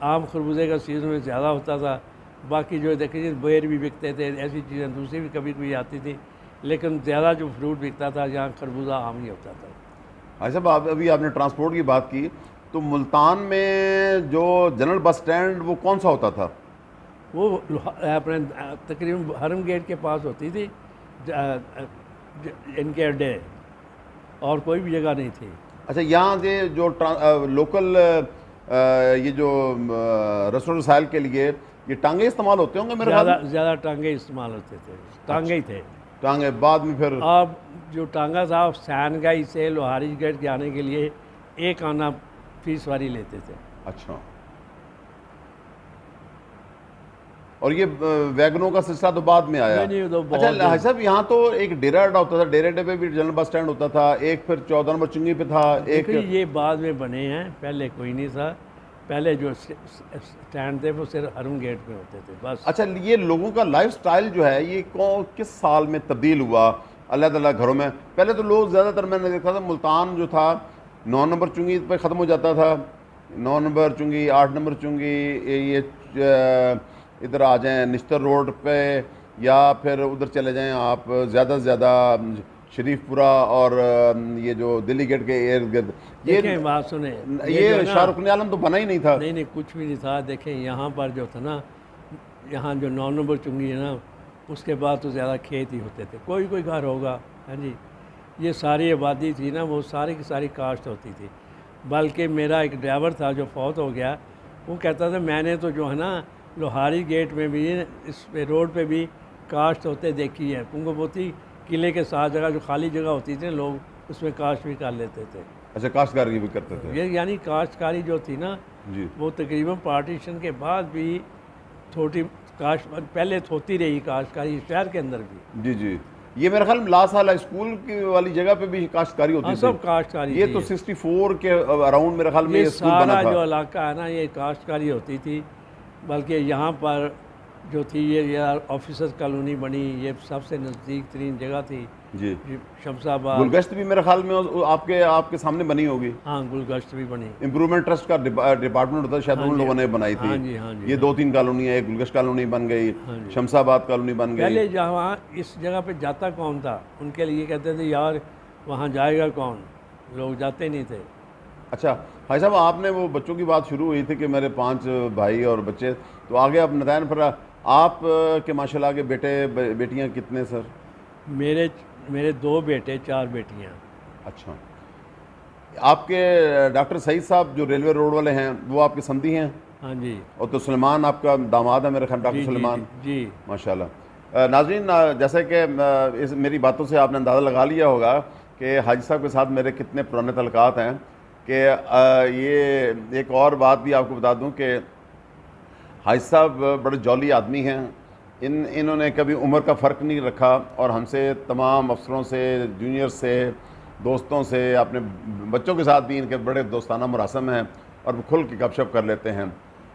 आम खरबूजे का सीज़न में ज़्यादा होता था। बाकी जो देखिए बेर भी बिकते थे, ऐसी चीज़ें दूसरी भी कभी कभी आती थी, लेकिन ज़्यादा जो फ्रूट बिकता था यहाँ खरबूजा आम ही होता था। भाई साहब, आप अभी आपने ट्रांसपोर्ट की बात की, तो मुल्तान में जो जनरल बस स्टैंड वो कौन सा होता था? वो अपने तकरीबन हरम गेट के पास होती थी इनके अड्डे, और कोई भी जगह नहीं थी। अच्छा, यहाँ से जो लोकल ये जो रसूल वसाइल के लिए ये टांगे इस्तेमाल होते होंगे मेरे ख्याल में? ज़्यादा टांगे इस्तेमाल होते थे, टांगे ही थे। टांगे बाद में फिर अब जो टांगा था सैनगाई से लोहारी गेट के आने के लिए एक आना फीस वारी लेते थे। अच्छा, और ये वैगनों का सिलसिला तो बाद में आया? नहीं, तो बहुत अच्छा भाई साहब, यहाँ तो एक डेरा अड्डा होता था, डेरे अड्डे पे भी जनरल बस स्टैंड होता था, एक फिर 14 नंबर चुंगी पे था एक। देखिए ये बाद में बने हैं, पहले कोई नहीं था। पहले जो स्टैंड थे वो सिर्फ हरम गेट में होते थे बस। अच्छा, ये लोगों का लाइफ स्टाइल जो है ये किस साल में तब्दील हुआ अलग अलग घरों में? पहले तो लोग ज़्यादातर मैंने देखा था मुल्तान जो था 9 नंबर चुंगी पे ख़त्म हो जाता था, 9 नंबर चुंगी, 8 नंबर चुंगी, ये इधर आ जाएं निश्तर रोड पे, या फिर उधर चले जाएं आप ज़्यादा से ज़्यादा शरीफपुरा और ये जो दिल्ली गेट के इर्द गिर्द। ये बात सुने, ये शाहरुख आलम तो बना ही नहीं था। नहीं कुछ भी नहीं था। देखें यहाँ पर जो था ना, यहाँ जो 9 नंबर चुंगी है ना, उसके बाद तो ज़्यादा खेत ही होते थे, कोई घर होगा। हाँ जी, ये सारी आबादी थी ना, वो सारी की सारी काश्त होती थी। बल्कि मेरा एक ड्राइवर था जो फौत हो गया, वो कहता था मैंने तो जो है ना लोहारी गेट में भी, इस पे रोड पे भी काश्त होते देखी है, क्योंकि वो थी किले के साथ जगह जो खाली जगह होती थी लोग उसमें काश्त भी कर लेते थे। अच्छा, काश्तकारी भी करते थे? ये यानी काश्तकारी जो थी ना जी, वो तकरीबन पार्टीशन के बाद भी छोटी काश्त पहले होती रही काश्तकारी शहर के अंदर भी। जी जी, ये मेरे ख्याल में लास्ट साल स्कूल की वाली जगह पे भी काश्तकारी होती थी। सब काश्तकारी ये तो 64 के अराउंड मेरे ख्याल में ये ये स्कूल बना सारा था। जो इलाका है ना ये काश्तकारी होती थी। बल्कि यहाँ पर जो थी ये ऑफिसर्स कॉलोनी बनी, ये सबसे नज़दीक तरीन जगह थी जी, शमशाबाद। गुलगश्त भी मेरे ख्याल में आपके सामने बनी होगी। हाँ, गुलगश्त भी बनी। इम्प्रूवमेंट ट्रस्ट का डिपार्टमेंट होता है, शायद उन लोगों ने बनाई थी। हाँ जी, हाँ जी, ये 2-3 कॉलोनियाँ, एक गुलगश्त कॉलोनी बन गई, हाँ जी। शमशाबाद कॉलोनी बन गई। पहले जहाँ इस जगह पे जाता कौन था, उनके लिए कहते थे यार वहाँ जाएगा कौन, लोग जाते नहीं थे। अच्छा भाई साहब, आपने वो बच्चों की बात शुरू हुई थी कि मेरे 5 भाई और बच्चे, तो आगे आप नतायन पर आप के माशाल्लाह के बेटियां कितने सर? मेरे 2 बेटे 4 बेटियाँ। अच्छा, आपके डॉक्टर सईद साहब जो रेलवे रोड वाले हैं वो आपके समधी हैं? हाँ जी, और तो सुलेमान आपका दामाद है मेरे ख्याल, डॉक्टर सुलेमान। जी। माशाल्लाह। नाज़रीन, जैसे कि इस मेरी बातों से आपने अंदाज़ा लगा लिया होगा कि हाजी साहब के साथ मेरे कितने पुराने तल्लुकात हैं, कि ये एक और बात भी आपको बता दूं कि हाजी साहब बड़े जॉली आदमी हैं। इन्होंने कभी उम्र का फ़र्क नहीं रखा, और हमसे तमाम अफसरों से, जूनियर से दोस्तों से, अपने बच्चों के साथ भी इनके बड़े दोस्ताना मुरासम हैं और खुल के गपशप कर लेते हैं।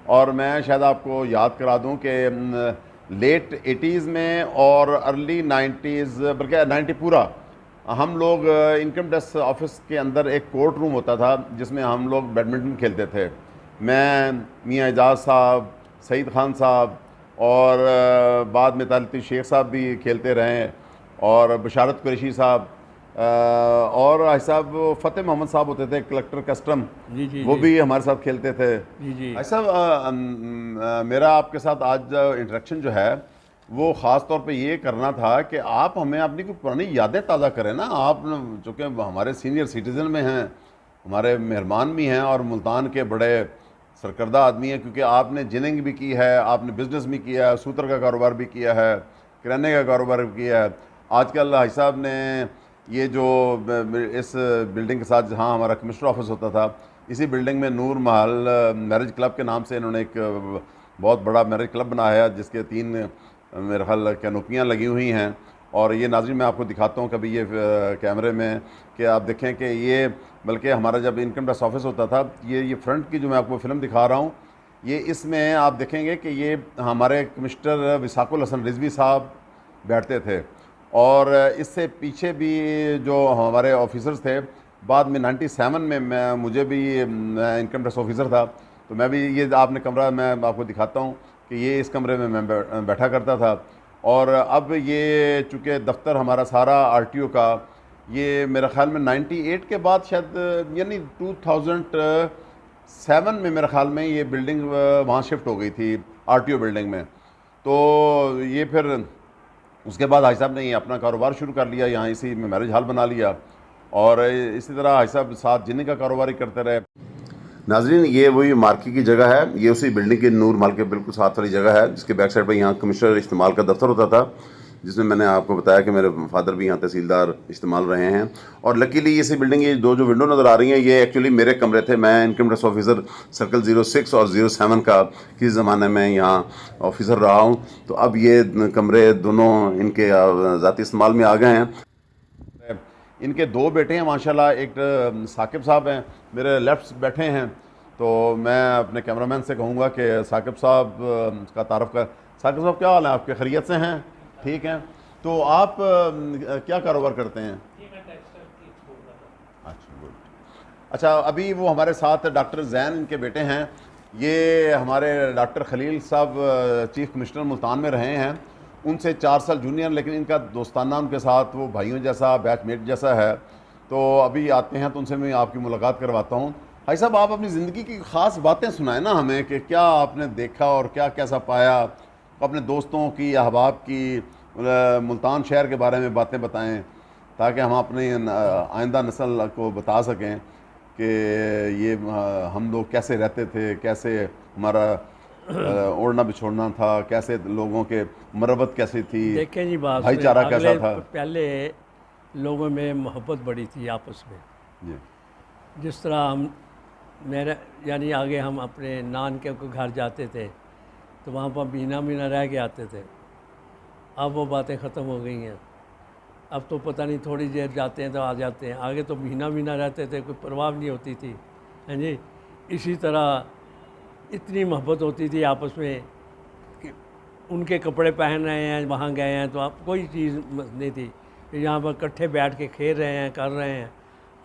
और मैं शायद आपको याद करा दूं कि लेट 80s में और अर्ली 90s, बल्कि 90 पूरा, हम लोग इनकम टैक्स ऑफिस के अंदर एक कोर्ट रूम होता था जिसमें हम लोग बैडमिंटन खेलते थे। मैं, मियाँ एजाज साहब, सईद खान साहब और बाद में तालिब शेख साहब भी खेलते रहे, और बशारत कुरैशी साहब, और भाई साहब फ़तेह मोहम्मद साहब होते थे कलेक्टर कस्टम, जी वो भी हमारे साथ खेलते थे। जी भाई साहब, मेरा आपके साथ आज इंटरेक्शन जो है वो ख़ास तौर पे ये करना था कि आप हमें अपनी कोई पुरानी यादें ताज़ा करें ना। आप चूँकि हमारे सीनियर सिटीज़न में हैं, हमारे मेहरबान भी हैं और मुल्तान के बड़े सरकर्दा आदमी हैं, क्योंकि आपने जिनिंग भी की है, आपने बिज़नेस भी किया है, सूत्र का कारोबार भी किया है, किराने का कारोबार भी किया है। आजकल भाई साहब ने ये जो इस बिल्डिंग के साथ जहाँ हमारा कमिश्नर ऑफिस होता था, इसी बिल्डिंग में नूर महल मैरिज क्लब के नाम से इन्होंने एक बहुत बड़ा मैरिज क्लब बनाया है, जिसके 3 मेरे ख्याल कैनोपियाँ लगी हुई हैं। और ये नाज़रीन मैं आपको दिखाता हूँ कभी ये कैमरे में, कि आप देखें कि ये, बल्कि हमारा जब इनकम टैक्स ऑफिस होता था, ये फ्रंट की जो मैं आपको फ़िल्म दिखा रहा हूँ, ये इसमें आप देखेंगे कि ये हमारे कमिश्नर विसाकुल हसन रिजवी साहब बैठते थे। और इससे पीछे भी जो हमारे ऑफिसर्स थे, बाद में 97 में मुझे भी, मैं इनकम टैक्स ऑफिसर था, तो मैं भी, ये आपने कमरा मैं आपको दिखाता हूँ कि ये इस कमरे में मैं बैठा करता था। और अब ये चूँकि दफ्तर हमारा सारा आरटीओ का, ये मेरे ख़्याल में 98 के बाद शायद, यानी 2007 में मेरे ख़्याल में ये बिल्डिंग वहाँ शिफ्ट हो गई थी आरटीओ बिल्डिंग में। तो ये फिर उसके बाद भाई साहब ने ये अपना कारोबार शुरू कर लिया, यहाँ इसी में मैरिज हॉल बना लिया, और इसी तरह भाई साहब साथ जिन्नी का कारोबार ही करते रहे। नाजरीन, ये वही मार्की की जगह है, ये उसी बिल्डिंग के नूर महल के बिल्कुल साथ वाली जगह है, जिसके बैक साइड पर यहाँ कमिश्नर इस्तेमाल का दफ्तर होता था, जिसमें मैंने आपको बताया कि मेरे फादर भी यहाँ तहसीलदार इस्तेमाल रहे हैं। और लकीली इसी बिल्डिंग, ये जो विंडो नज़र आ रही हैं, ये एक्चुअली मेरे कमरे थे। मैं इनकम टैक्स ऑफिसर सर्कल 06 और 07 का किसी ज़माने में यहाँ ऑफिसर रहा हूँ। तो अब ये कमरे दोनों इनके ज़ाती इस्तेमाल में आ गए हैं। इनके 2 बेटे हैं माशाल्लाह, एक साकिब साहब हैं मेरे लेफ्ट बैठे हैं, तो मैं अपने कैमरामैन से कहूँगा कि साकिब साहब का तारफ़ कर। साकिब साहब, क्या हाल है आपके? खैरियत से हैं? ठीक हैं। तो आप क्या कारोबार करते हैं? अच्छा, गुड। अच्छा, अभी वो हमारे साथ डॉक्टर जैन, इनके बेटे हैं, ये हमारे डॉक्टर खलील साहब चीफ कमिश्नर मुल्तान में रहे हैं, उनसे 4 साल जूनियर, लेकिन इनका दोस्ताना उनके साथ वो भाइयों जैसा, बैचमेट जैसा है। तो अभी आते हैं तो उनसे मैं आपकी मुलाकात करवाता हूँ। भाई साहब, आप अपनी ज़िंदगी की ख़ास बातें सुनाएं ना हमें, कि क्या आपने देखा और क्या कैसा पाया, अपने दोस्तों की, अहबाब की, मुल्तान शहर के बारे में बातें बताएं, ताकि हम अपने आइंदा नस्ल को बता सकें कि ये हम लोग कैसे रहते थे, कैसे हमारा ओढ़ना बिछोड़ना था, कैसे लोगों के मरबत कैसी थी, देखें जी, बात भाईचारा कैसा था। पहले लोगों में मोहब्बत बड़ी थी आपस में जी। जिस तरह हम, मेरे यानी आगे हम अपने नान के घर जाते थे तो वहाँ पर महीना रह के आते थे। अब वो बातें ख़त्म हो गई हैं। अब तो पता नहीं, थोड़ी देर जाते हैं तो आ जाते हैं। आगे तो महीना रहते थे, कोई परवाह नहीं होती थी, हैं जी। इसी तरह इतनी मोहब्बत होती थी आपस में कि उनके कपड़े पहन रहे हैं, वहाँ गए हैं तो अब कोई चीज़ नहीं थी, यहाँ पर इकट्ठे बैठ के खेल रहे हैं, कर रहे हैं।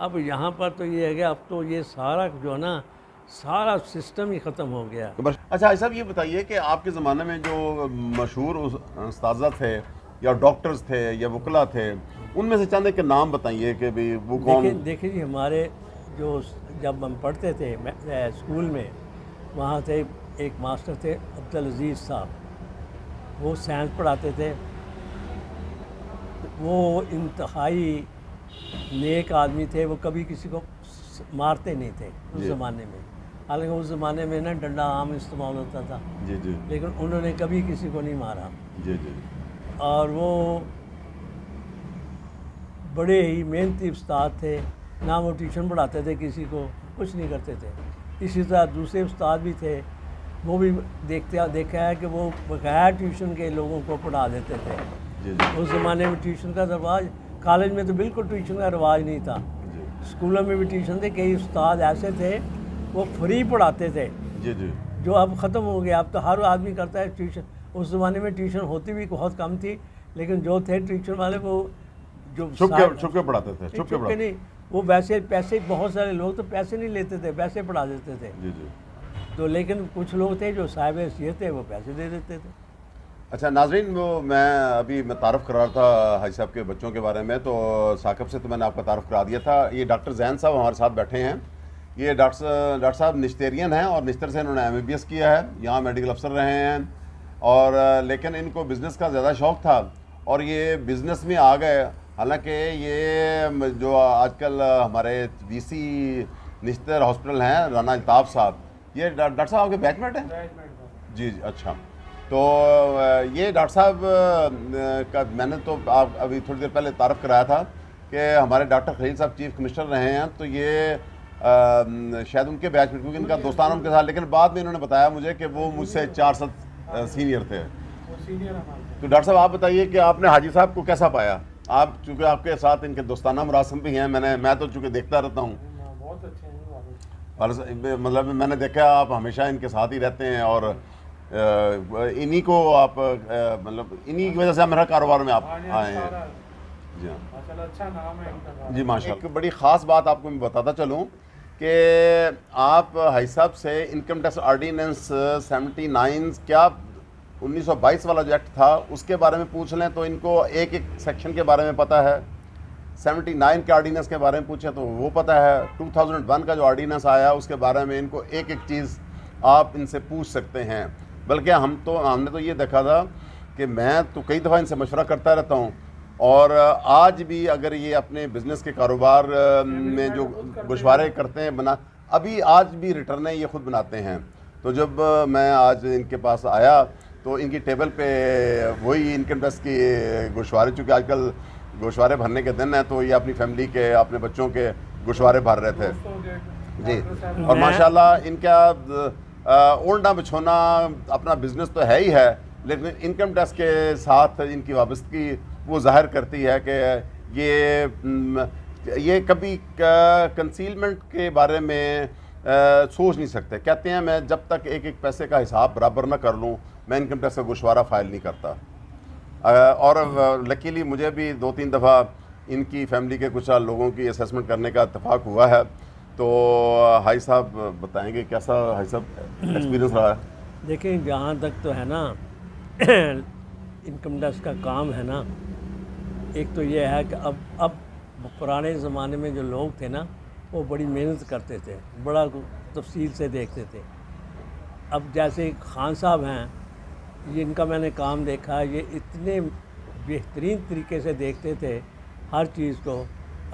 अब यहाँ पर तो ये है कि अब तो ये सारा जो है ना, सारा सिस्टम ही ख़त्म हो गया। अच्छा साहब, ये बताइए कि आपके ज़माने में जो मशहूर उस्ताद थे या डॉक्टर्स थे या वकला थे, उनमें से चंद के नाम बताइए कि भाई वो कौन। देखिए जी, हमारे जो जब हम पढ़ते थे स्कूल में, वहाँ थे एक मास्टर थे अब्दुल अजीज़ साहब, वो साइंस पढ़ाते थे। वो इंतहाई नेक आदमी थे, वो कभी किसी को मारते नहीं थे उस ज़माने में। हालांकि उस ज़माने में ना डंडा आम इस्तेमाल होता था, जी जी, लेकिन उन्होंने कभी किसी को नहीं मारा। जी जी। और वो बड़े ही मेहनती उस्ताद थे, ना वो ट्यूशन पढ़ाते थे किसी को, कुछ नहीं करते थे। इसी तरह दूसरे उस्ताद भी थे, वो भी देखा है कि वो बगैर ट्यूशन के लोगों को पढ़ा देते थे। जी जी। उस ज़माने में ट्यूशन का रिवाज, कॉलेज में तो बिल्कुल ट्यूशन का रिवाज नहीं था। स्कूलों में भी ट्यूशन थे, कई उस्ताद ऐसे थे वो फ्री पढ़ाते थे, जी जी, जो अब ख़त्म हो गया। अब तो हर आदमी करता है ट्यूशन। उस ज़माने में ट्यूशन होती भी बहुत कम थी, लेकिन जो थे ट्यूशन वाले वो जो छुप के पढ़ाते थे, छुप के पढ़ाते नहीं, वो वैसे पैसे, बहुत सारे लोग तो पैसे नहीं लेते थे, पैसे पढ़ा देते थे। जी जी। तो लेकिन कुछ लोग थे जो साहिब हैसियत थे, वो पैसे दे देते थे। अच्छा नाजरीन, वो मैं तारफ़ करा रहा था हाजी साहब के बच्चों के बारे में, तो साकिब से तो मैंने आपका तारफ़ करा दिया था। ये डॉक्टर जैन साहब हमारे साथ बैठे हैं। ये डॉक्टर साहब निश्तेरियन हैं और निश्तर से इन्होंने MBBS किया है, यहाँ मेडिकल अफसर रहे हैं, और लेकिन इनको बिज़नेस का ज़्यादा शौक़ था और ये बिज़नेस में आ गए। हालांकि ये जो आजकल हमारे VC निश्तर हॉस्पिटल हैं, राना अल्ताफ़ साहब, ये डॉक्टर साहब आपके बैचमेट हैं? जी जी, अच्छा। तो ये डॉक्टर साहब का मैंने तो आप अभी थोड़ी देर पहले तारफ़ कराया था कि हमारे डॉक्टर खलील साहब चीफ कमिश्नर रहे हैं, तो ये शायद उनके बैच में, क्योंकि इनका दोस्ताना उनके साथ, लेकिन बाद में इन्होंने बताया मुझे कि वो मुझसे 4 सीनियर थे। तो डॉक्टर साहब आप बताइए कि आपने हाजी साहब को कैसा पाया? आप चूँकि आपके साथ इनके दोस्ताना मरासम भी हैं, मैं तो चूँकि देखता रहता हूँ, बहुत अच्छे हैं, मतलब मैंने देखा आप हमेशा इनके साथ ही रहते हैं और इन्हीं को आप मतलब इन्हीं की वजह से मेरा कारोबार में आप आए हैं। जी हाँ, माशाल्लाह अच्छा नाम है इनका। जी माशाल्लाह। एक बड़ी ख़ास बात आपको मैं बताता चलूँ कि आप हाजी साहब से इनकम टैक्स ऑर्डिनेंस 79 क्या 1922 वाला जो एक्ट था उसके बारे में पूछ लें तो इनको एक एक सेक्शन के बारे में पता है। 79 के ऑर्डिनेंस के बारे में पूछें तो वो पता है। 2001 का जो ऑर्डिनेंस आया उसके बारे में इनको एक एक चीज़ आप इनसे पूछ सकते हैं। बल्कि हमने तो ये देखा था कि मैं तो कई दफ़ा इनसे मशवरा करता रहता हूँ, और आज भी अगर ये अपने बिज़नेस के कारोबार में जो गोशवारे करते हैं अभी आज भी रिटर्नें ये ख़ुद बनाते हैं। तो जब मैं आज इनके पास आया तो इनकी टेबल पे वही इनकम टैक्स की गोशवारे, चूँकि आजकल गोशवारे भरने के दिन है, तो ये अपनी फैमिली के, अपने बच्चों के गोशवारे भर रहे थे जी। और माशाल्लाह इनका ओढ़ना बिछोना अपना बिज़नेस तो है ही है, लेकिन इनकम टैक्स के साथ इनकी वाबस्तगी वो ज़ाहिर करती है कि ये कभी कंसीलमेंट के बारे में सोच नहीं सकते। कहते हैं मैं जब तक एक एक पैसे का हिसाब बराबर ना कर लूँ मैं इनकम टैक्स का गोशवारा फ़ाइल नहीं करता। और लकीली मुझे भी 2-3 दफ़ा इनकी फैमिली के कुछ लोगों की असेसमेंट करने का इत्तेफाक हुआ है। तो हाई साहब बताएंगे कैसा हाई साहब एक्सपीरियंस रहा है? देखिए, जहाँ तक तो है ना इनकम टैक्स का काम है ना, एक तो ये है कि अब पुराने ज़माने में जो लोग थे ना वो बड़ी मेहनत करते थे, बड़ा तफसील से देखते थे। अब जैसे खान साहब हैं, ये इनका मैंने काम देखा, ये इतने बेहतरीन तरीके से देखते थे हर चीज़ को।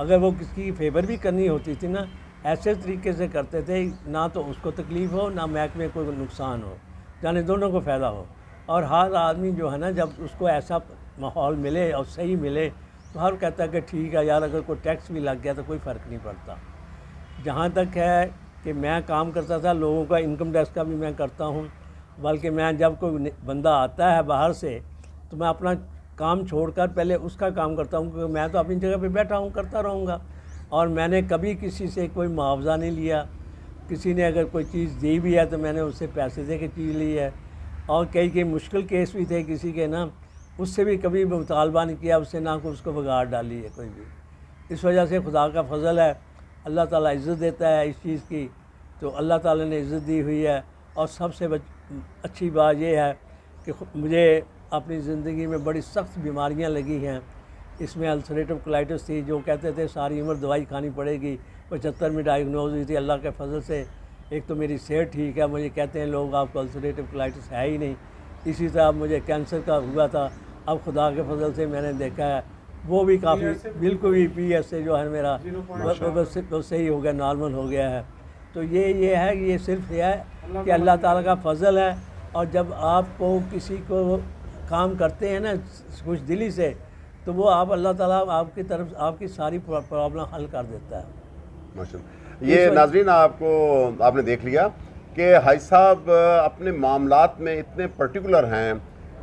अगर वो किसी की फेवर भी करनी होती थी ना, ऐसे तरीके से करते थे ना तो उसको तकलीफ़ हो ना महकमे को नुकसान हो, यानी दोनों को फ़ायदा हो। और हर आदमी जो है ना, जब उसको ऐसा माहौल मिले और सही मिले तो हर कहता है कि ठीक है यार, अगर कोई टैक्स भी लग गया तो कोई फ़र्क नहीं पड़ता। जहाँ तक है कि मैं काम करता था, लोगों का इनकम टैक्स का भी मैं करता हूँ, बल्कि मैं जब कोई बंदा आता है बाहर से तो मैं अपना काम छोड़कर पहले उसका काम करता हूँ, क्योंकि मैं तो अपनी जगह पे बैठा हूँ, करता रहूँगा। और मैंने कभी किसी से कोई मुआवजा नहीं लिया। किसी ने अगर कोई चीज़ दी भी है तो मैंने उससे पैसे दे के चीज़ ली है। और कई मुश्किल केस भी थे किसी के ना, उससे भी कभी मुतालबा नहीं किया, उससे ना कोई उसको बिगाड़ डाली है कोई भी। इस वजह से खुदा का फजल है, अल्लाह ताला इज़्ज़त देता है इस चीज़ की, तो अल्लाह ताला ने इज़्ज़त दी हुई है। और सबसे अच्छी बात यह है कि मुझे अपनी ज़िंदगी में बड़ी सख्त बीमारियां लगी हैं। इसमें अल्सरेटिव कोलाइटिस थी, जो कहते थे सारी उम्र दवाई खानी पड़ेगी, 75 में डायग्नोज हुई थी। अल्लाह के फजल से एक तो मेरी सेहत ठीक है, मुझे कहते हैं लोग आपको अल्सरेटिव कोलाइटिस है ही नहीं। इसी तरह मुझे कैंसर का हुआ था, अब खुदा के फजल से मैंने देखा है वो भी काफ़ी बिल्कुल ही PSA जो है मेरा वो सही हो गया, नॉर्मल हो गया है। तो ये है कि ये सिर्फ ये है कि अल्लाह ताला का फ़ज़ल है। और जब आपको किसी को काम करते हैं ना खुश दिली से, तो वो आप अल्लाह ताला आपकी तरफ आपकी सारी प्रॉब्लम हल कर देता है। माशाअल्लाह। ये नाज़रीन आपने देख लिया कि हाई साहब अपने मामलात में इतने पर्टिकुलर हैं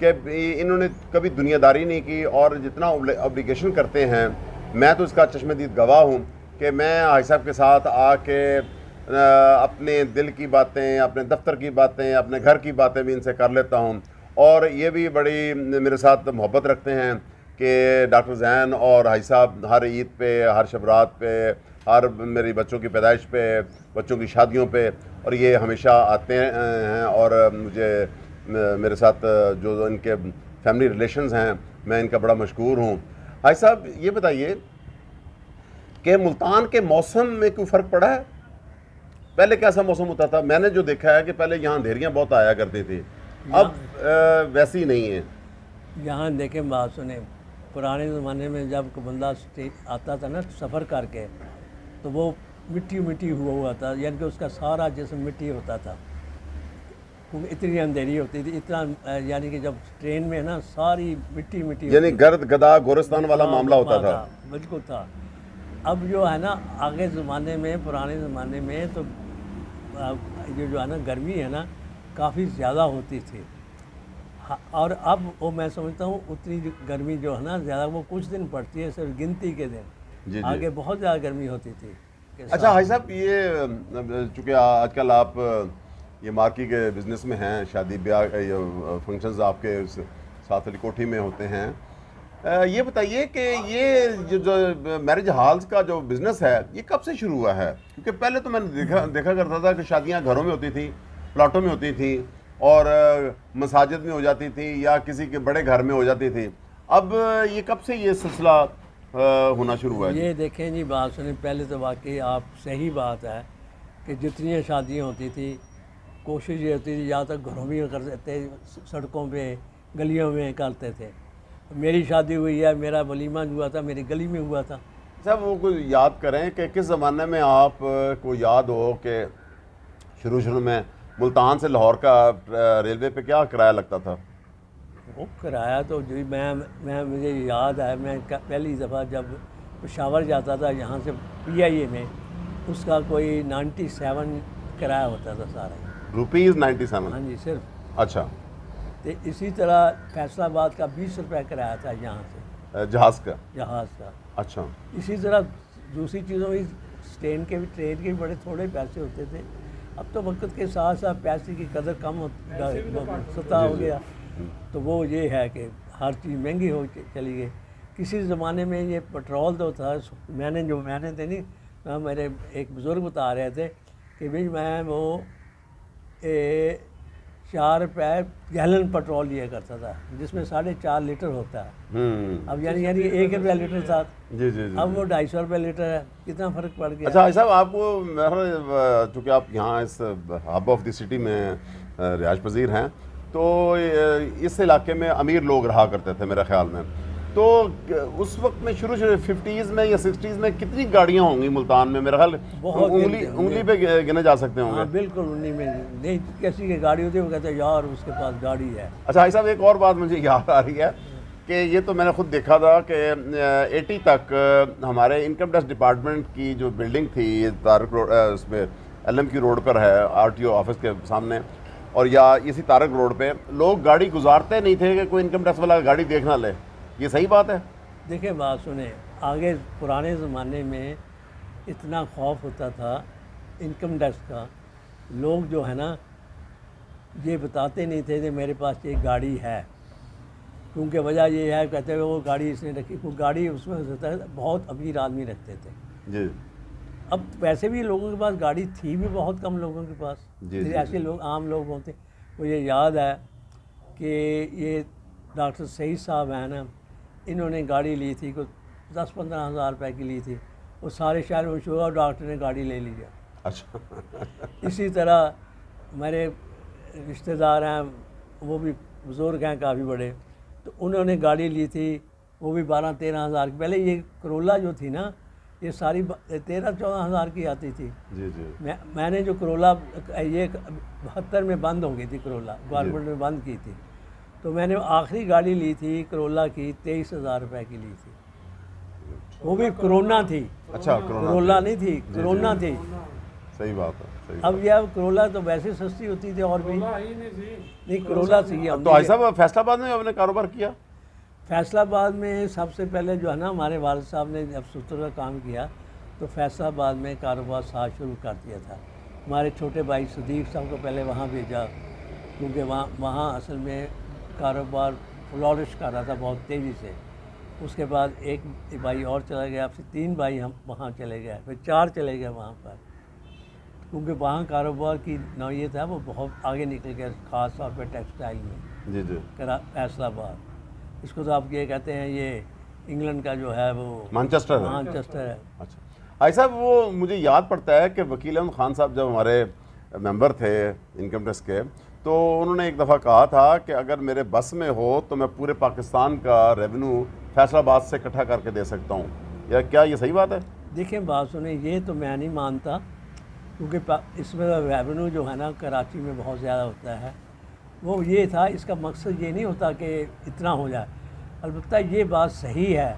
कि इन्होंने कभी दुनियादारी नहीं की, और जितना ऑब्लिगेशन करते हैं मैं तो इसका चश्मदीद गवाह हूँ कि मैं हाई साहब के साथ आके अपने दिल की बातें, अपने दफ्तर की बातें, अपने घर की बातें भी इनसे कर लेता हूँ। और ये भी बड़ी मेरे साथ मोहब्बत रखते हैं कि डॉक्टर जैन और हाई साहब हर ईद पे, हर शबरात पे, हर मेरी बच्चों की पैदाइश पे, बच्चों की शादियों पे, और ये हमेशा आते हैं और मुझे मेरे साथ जो इनके फैमिली रिलेशंस हैं, मैं इनका बड़ा मशकूर हूँ। हाई साहब ये बताइए कि मुल्तान के मौसम में कोई फ़र्क पड़ा है? पहले कैसा मौसम होता था? मैंने जो देखा है कि पहले यहाँ अंधेरियाँ बहुत आया करती थी, अब वैसी नहीं है। यहाँ देखें, बात सुने, पुराने ज़माने में जब कोई बंदा आता था ना सफ़र करके, तो वो मिट्टी मिट्टी हुआ था, यानी कि उसका सारा जिस्म मिट्टी होता था, क्योंकि इतनी अंधेरी होती थी, इतना यानी कि जब ट्रेन में ना सारी मिट्टी मिट्टी, यानी गर्द गदा गोरस्तान वाला मामला होता था। बिल्कुल था। अब जो है ना आगे ज़माने में, पुराने ज़माने में तो ये जो है ना गर्मी है ना काफ़ी ज़्यादा होती थी, और अब वो मैं समझता हूँ उतनी गर्मी जो है ना ज़्यादा वो कुछ दिन पड़ती है, सिर्फ गिनती के दिन। आगे बहुत ज़्यादा गर्मी होती थी। अच्छा हाई साहब, ये चूँकि आजकल आप ये मार्की के बिज़नेस में हैं, शादी ब्याह फंक्शंस आपके साथ वाली कोठी में होते हैं, ये बताइए कि ये जो मैरिज हॉल्स का जो बिज़नेस है ये कब से शुरू हुआ है? क्योंकि पहले तो मैंने देखा करता था कि शादियां घरों में होती थी, प्लाटों में होती थी, और मसाजिद में हो जाती थी, या किसी के बड़े घर में हो जाती थी। अब ये कब से ये सिलसिला होना शुरू हुआ है? ये देखें जी, बात सुने, पहले तो वाकई आप सही बात है कि जितनी शादियाँ होती थी कोशिश ये होती थी या तक घरों में करते थे, सड़कों पे गलियों में करते थे। मेरी शादी हुई है, मेरा वलीमा हुआ था, मेरी गली में हुआ था। सब वो कुछ याद करें कि किस ज़माने में आप को याद हो कि शुरू में मुल्तान से लाहौर का रेलवे पे क्या किराया लगता था? वो किराया तो जो मैं मुझे याद है, मैं पहली दफ़ा जब पेशावर जाता था यहाँ से PIA में, उसका कोई 97 किराया होता था सारा। ₹97? हाँ जी, सिर्फ। अच्छा। तो इसी तरह फैसलाबाद का 20 रुपये किराया था यहाँ से, जहाज़ का। अच्छा। इसी तरह दूसरी चीज़ों में ट्रेन के भी बड़े थोड़े पैसे होते थे। अब तो वक्त के साथ साथ पैसे की कदर कम सता हो गया, तो वो ये है कि हर चीज़ महंगी हो चली गई। किसी ज़माने में ये पेट्रोल तो था, मैंने थे नहीं, मेरे एक बुज़ुर्ग बता रहे थे कि भाई मैं वो 4 रुपये गैलन पेट्रोल लिया करता था, जिसमें 4.5 लीटर होता है। अब यानी 1 रुपया लीटर था। जी। अब वो 250 रुपये लीटर है, कितना फ़र्क पड़ गया। अच्छा साहब, आपको चूँकि आप यहाँ इस हब ऑफ द सिटी में रिहाइश पजीर हैं, तो इस इलाके में अमीर लोग रहा करते थे मेरे ख्याल में। तो उस वक्त में शुरू 50s में या 60s में कितनी गाड़ियाँ होंगी मुल्तान में? मेरा ख्याल उंगली पे गिने जा सकते होंगे। हाँ बिल्कुल, उन्हीं में नहीं किसी की गाड़ी होती है, वो कहते हैं यार उसके पास गाड़ी है। अच्छा भाई साहब, एक और बात मुझे याद आ रही है कि ये तो मैंने खुद देखा था कि 80 तक हमारे इनकम टैक्स डिपार्टमेंट की जो बिल्डिंग थी तारक रोड, उसमें LMQ रोड पर है, RTO ऑफिस के सामने, और या इसी तारक रोड पे लोग गाड़ी गुजारते नहीं थे कि कोई इनकम टैक्स वाला गाड़ी देख ना ले। ये सही बात है? देखिए बात सुने, आगे पुराने ज़माने में इतना खौफ होता था इनकम टैक्स का, लोग जो है ना ये बताते नहीं थे कि मेरे पास एक गाड़ी है, क्योंकि वजह ये है, कहते हैं वो गाड़ी इसने रखी, वो गाड़ी उसमें होता है बहुत अमीर आदमी रखते थे जी। अब वैसे भी लोगों के पास गाड़ी थी भी बहुत कम लोगों के पास, ऐसे लोग आम लोग होते। मुझे याद है कि ये डॉक्टर सईद साहब हैं ना, इन्होंने गाड़ी ली थी, कुछ 10-15 हज़ार रुपये की ली थी, वो सारे शहर में मशहूर, और डॉक्टर ने गाड़ी ले ली। अच्छा। इसी तरह मेरे रिश्तेदार हैं, वो भी बुज़ुर्ग हैं काफ़ी बड़े, तो उन्होंने गाड़ी ली थी, वो भी 12-13 हज़ार की। पहले ये करोला जो थी ना, ये सारी 13-14 हज़ार की आती थी। जी। मैंने जो करोला, ये 72 में बंद हो गई थी करोला, गवर्नमेंट ने बंद की थी, तो मैंने आखिरी गाड़ी ली थी करोला की 23,000 रुपये की ली थी, वो भी कोरोना थी। अच्छा, करोला नहीं थी, कोरोना थी। सही बात है। अब यह करोला तो वैसे सस्ती होती थी, और भी नहीं करोला थी। तो भाई साहब फैसलाबाद में आपने कारोबार किया? फैसलाबाद में सबसे पहले जो है ना, हमारे वालिद साहब ने जब सूत्र का काम किया, तो फैसलाबाद में कारोबार साथ शुरू कर दिया था। हमारे छोटे भाई सुदीप साहब को पहले वहाँ भेजा, क्योंकि वहाँ असल में कारोबार फ्लॉरिश कर रहा था बहुत तेज़ी से। उसके बाद एक भाई और चला गया, फिर 3 भाई हम वहाँ चले गए, फिर 4 चले गए वहाँ पर, क्योंकि वहाँ कारोबार की नौयत है वो बहुत आगे निकल गया, ख़ास तौर पर टेक्सटाइल में। जी जी। फैसलाबाद, इसको तो आप ये कहते हैं, ये इंग्लैंड का जो है वो मैनचेस्टर है। अच्छा भाई साहब, वो मुझे याद पड़ता है कि वकील अहमद खान साहब जब हमारे मेंबर थे इनकम टैक्स के, तो उन्होंने एक दफ़ा कहा था कि अगर मेरे बस में हो तो मैं पूरे पाकिस्तान का रेवेन्यू फैसलाबाद से इकट्ठा करके दे सकता हूँ। या क्या ये सही बात है? देखिए बात सुने, ये तो मैं नहीं मानता, क्योंकि इसमें रेवेन्यू जो है ना कराची में बहुत ज़्यादा होता है। वो ये था, इसका मकसद ये नहीं होता कि इतना हो जाए। अलबत्ता ये बात सही है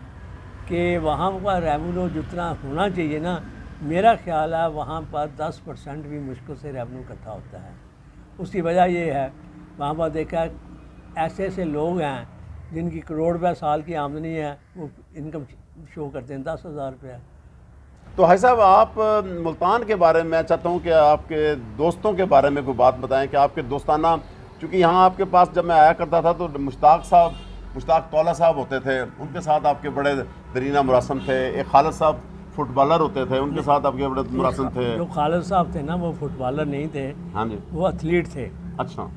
कि वहाँ का रेवेन्यू जितना होना चाहिए ना, मेरा ख्याल है वहाँ पर 10% भी मुश्किल से रेवेन्यू इकट्ठा होता है। उसकी वजह ये है, वहाँ पर देखा ऐसे ऐसे लोग हैं जिनकी करोड़ रुपये साल की आमदनी है, वो इनकम शो करते हैं 10,000 रुपया। तो भाई साहब, आप मुल्तान के बारे में मैं चाहता हूँ कि आपके दोस्तों के बारे में कोई बात बताएं कि आपके दोस्ताना, चूँकि यहाँ आपके पास जब मैं आया करता था तो मुश्ताक तौला साहब होते थे, उनके साथ आपके बड़े दरीना मुरासम थे। एक खालिद साहब फुटबॉलर होते थे, उनके साथ आपके बड़े मुरासम थे। जो खालिद साहब थे ना, वो फुटबॉलर नहीं थे। हाँ जी। वो एथलीट थे। अच्छा।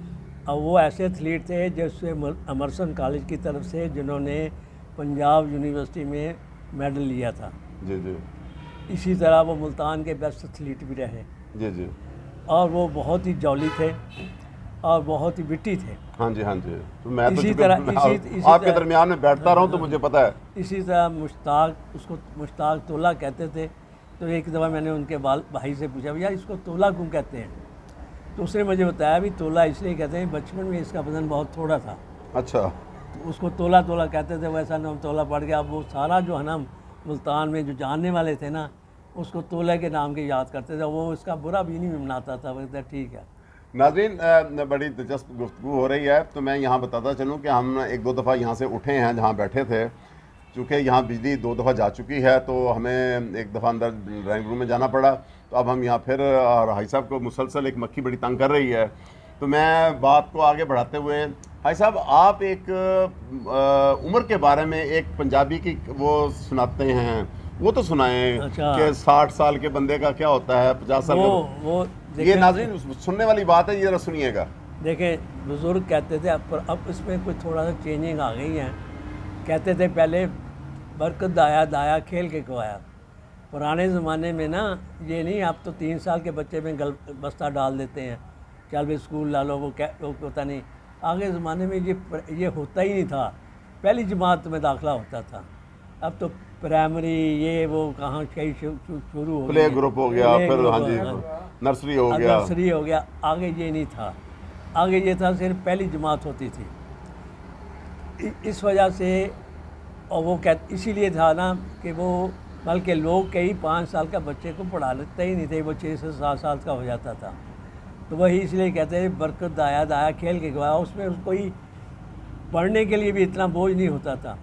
और वो ऐसे एथलीट थे जैसे अमरसन कॉलेज की तरफ से, जिन्होंने पंजाब यूनिवर्सिटी में मेडल लिया था। जी जी। इसी तरह वो मुल्तान के बेस्ट एथलीट भी रहे। जी जी। और वो बहुत ही जौली थे और बहुत ही विट्टी थे। हाँ जी, हाँ जी। तो मैं इसी तो तरह आपके दरमियान में बैठता रहा हूँ तो मुझे पता है। इसी तरह उसको मुश्ताक तोला कहते थे। तो एक दफ़ा मैंने उनके भाई से पूछा, भैया इसको तोला क्यों कहते हैं? तो उसने मुझे बताया भी तोला इसलिए कहते हैं, बचपन में इसका वजन बहुत थोड़ा था। अच्छा। तो उसको तोला कहते थे। वैसा नाम तोला पड़ गया। अब वो सारा जो है ना मुल्तान में जो जानने वाले थे ना, उसको तोला के नाम के याद करते थे। वो इसका बुरा भी नहीं मनाता था, वो ठीक है। नाज़रीन, बड़ी दिलचस्प गुफ्तगू हो रही है, तो मैं यहाँ बताता चलूँ कि हम 1-2 दफ़ा यहाँ से उठे हैं जहाँ बैठे थे। चूँकि यहाँ बिजली 2 दफ़ा जा चुकी है तो हमें एक दफ़ा अंदर ड्राइंग रूम में जाना पड़ा। तो अब हम यहाँ फिर, और भाई साहब को मुसलसल एक मक्खी बड़ी तंग कर रही है, तो मैं बात को आगे बढ़ाते हुए, भाई साहब आप एक उम्र के बारे में एक पंजाबी की वो सुनाते हैं, वो तो सुनाएं। अच्छा। कि 60 साल के बंदे का क्या होता है, 50 साल वो ये नाज़रीन सुनने वाली बात है, ये जरा सुनिएगा। देखें, बुज़ुर्ग कहते थे, अब इसमें कोई थोड़ा सा चेंजिंग आ गई है। कहते थे पहले बरकत दाया खेल के को आया। पुराने ज़माने में ना ये नहीं, आप तो 3 साल के बच्चे में बस्ता डाल देते हैं, चल भी स्कूल ला लो, वो होता नहीं। आगे ज़माने में ये होता ही नहीं था। पहली जमात में दाखिला होता था। अब तो प्राइमरी ये वो कहाँ कहीं शुरू हो गया, प्ले ग्रुप हो गया, फिर हाँ जी नर्सरी हो गया। आगे ये नहीं था। आगे ये था सिर्फ पहली जमात होती थी। इस वजह से, और वो इसीलिए था ना कि वो, बल्कि लोग कई 5 साल का बच्चे को पढ़ा लेते ही नहीं थे, वो 6 से 7 साल का हो जाता था। तो वही इसलिए कहते हैं बरकत दाया खेल के गवाया। उसमें कोई पढ़ने के लिए भी इतना बोझ नहीं होता था।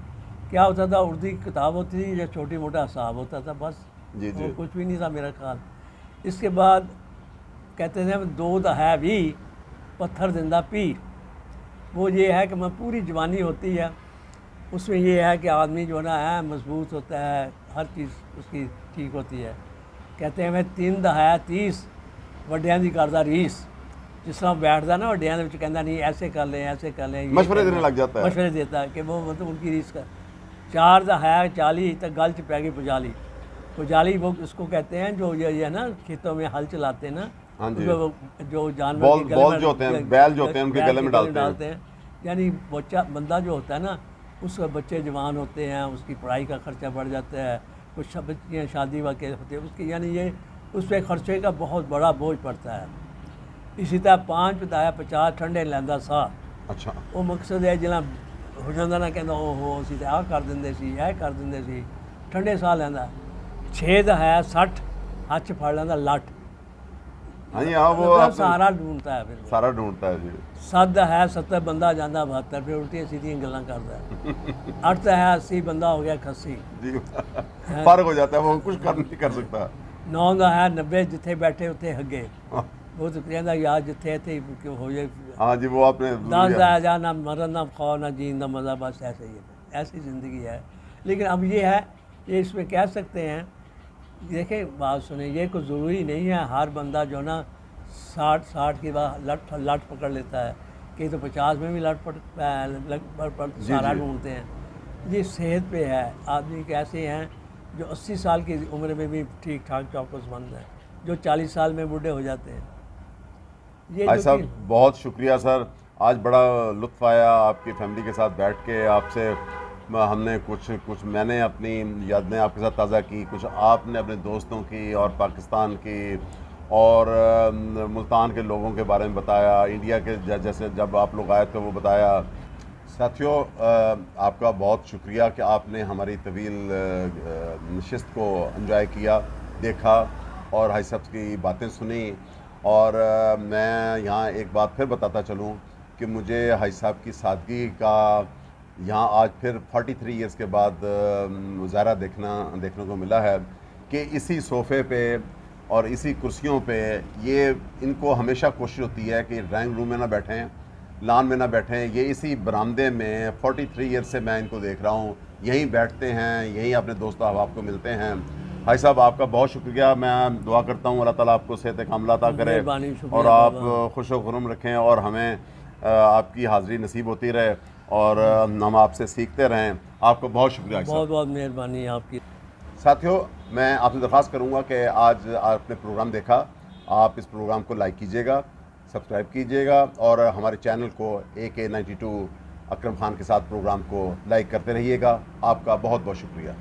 क्या होता था, उर्दू की किताब होती थी या छोटी मोटा हिसाब होता था, बस। जी जी। वो कुछ भी नहीं था मेरा ख्याल। इसके बाद कहते थे दूध है भी पत्थर जिंदा पीर। वो ये है कि मैं पूरी जवानी होती है, उसमें ये है कि आदमी जो है मजबूत होता है, हर चीज़ उसकी ठीक होती है। कहते हैं मैं 3 दहाया 30 ਵੱਡਿਆਂ ਦੀ करदा रीस। जिस तरह बैठता ना ਵੱਡਿਆਂ ਦੇ ਵਿੱਚ कहता नहीं ऐसे कर लें, ऐसे कर लें, मशवरे देने लग जाता है, मशवरे देता है कि वो मतलब उनकी रीस का। 4 दहाया 40 तक गल च पै गई पुजाली। पुजाली वो उसको कहते हैं जो ये ना खेतों में हल चलाते हैं ना, जो जानवर के बॉल जो होते हैं, बैल जो होते हैं, उनके गले में डालते हैं। यानी बंदा जो होता है ना, उसके बच्चे जवान होते हैं, उसकी पढ़ाई का खर्चा बढ़ जाता है, कुछ बच्चियाँ शादी वगैरह होती है उसकी, यानी ये उस पर खर्चे का बहुत बड़ा बोझ पड़ता है। इसी तरह 5 दाया 50 ठंडे लैंदा सा। अच्छा। वो मकसद है जिला हो जाता ना, कहता ओहो असीं तो आह कर देंगे सी, यह कर देंगे सी, ठंडे साह लैंदा। 6 दाया 60 हथ च फड़ लैंदा लट। हाँ जी, हाँ, वो मतलब आपने सहारा ढूंढता है फिर वो। सारा ढूंढता है जी। सद है 70 बंदा जाता 72 फिर उल्टियां सीधियां गल्लां करता है। अर्थ है 80 बंदा हो गया खस्सी। जी फर्क हो जाता है, वो कुछ कर नहीं कर सकता। 9 ਦਾ ਹੈ 90 जिथे बैठे उत्थे हगे। वो तो कहता यार जिथे इत्थे क्यों हो जाए। हाँ जी, वो आपने 10 ਦਾ जा ना मरन ना खौ ना जीन का मज़ा, बस ऐसे ही है, ऐसी ज़िंदगी है। लेकिन अब ये है, ये इसमें कह सकते हैं, देखें बात सुने, ये कोई ज़रूरी नहीं है हर बंदा जो ना 60 के बाद लट पकड़ लेता है। कई तो 50 में भी लट सहारा जी। ढूंढते हैं। ये सेहत पे है। आदमी कैसे हैं जो 80 साल की उम्र में भी ठीक ठाक चौकसमंद हैं, जो 40 साल में बूढ़े हो जाते हैं। ये भाई जो साहब कि बहुत शुक्रिया सर, आज बड़ा लुत्फ़ आया आपकी फैमिली के साथ बैठ के। आपसे हमने कुछ मैंने अपनी यादें आपके साथ ताज़ा की, कुछ आपने अपने दोस्तों की और पाकिस्तान की और मुल्तान के लोगों के बारे में बताया, इंडिया के जैसे जब आप लोग आए थे वो बताया। साथियों आपका बहुत शुक्रिया कि आपने हमारी तवील नशिस्त को एंजॉय किया, देखा और हाई साहब की बातें सुनी। और मैं यहाँ एक बात फिर बताता चलूँ कि मुझे हाई साहब की सादगी का यहाँ आज फिर 43 इयर्स के बाद मुजाहरा देखने को मिला है कि इसी सोफ़े पे और इसी कुर्सियों पे ये इनको हमेशा कोशिश होती है कि ड्राइंग रूम में ना बैठें, लान में ना बैठें, ये इसी बरामदे में 43 ईयर से मैं इनको देख रहा हूँ, यहीं बैठते हैं, यहीं अपने दोस्त अहबाब को मिलते हैं। भाई साहब आपका बहुत शुक्रिया। मैं दुआ करता हूँ अल्लाह ताला आपको सेहत कामला अता करे और आप खुश व खुर्रम रखें और हमें आपकी हाज़िरी नसीब होती रहे और हम आपसे सीखते रहें। आपको बहुत शुक्रिया। बहुत बहुत मेहरबानी आपकी। साथियों मैं आपसे दरख्वास्त करूँगा कि आज आपने प्रोग्राम देखा, आप इस प्रोग्राम को लाइक कीजिएगा, सब्सक्राइब कीजिएगा और हमारे चैनल को AK92 अकरम खान के साथ प्रोग्राम को लाइक करते रहिएगा। आपका बहुत बहुत शुक्रिया।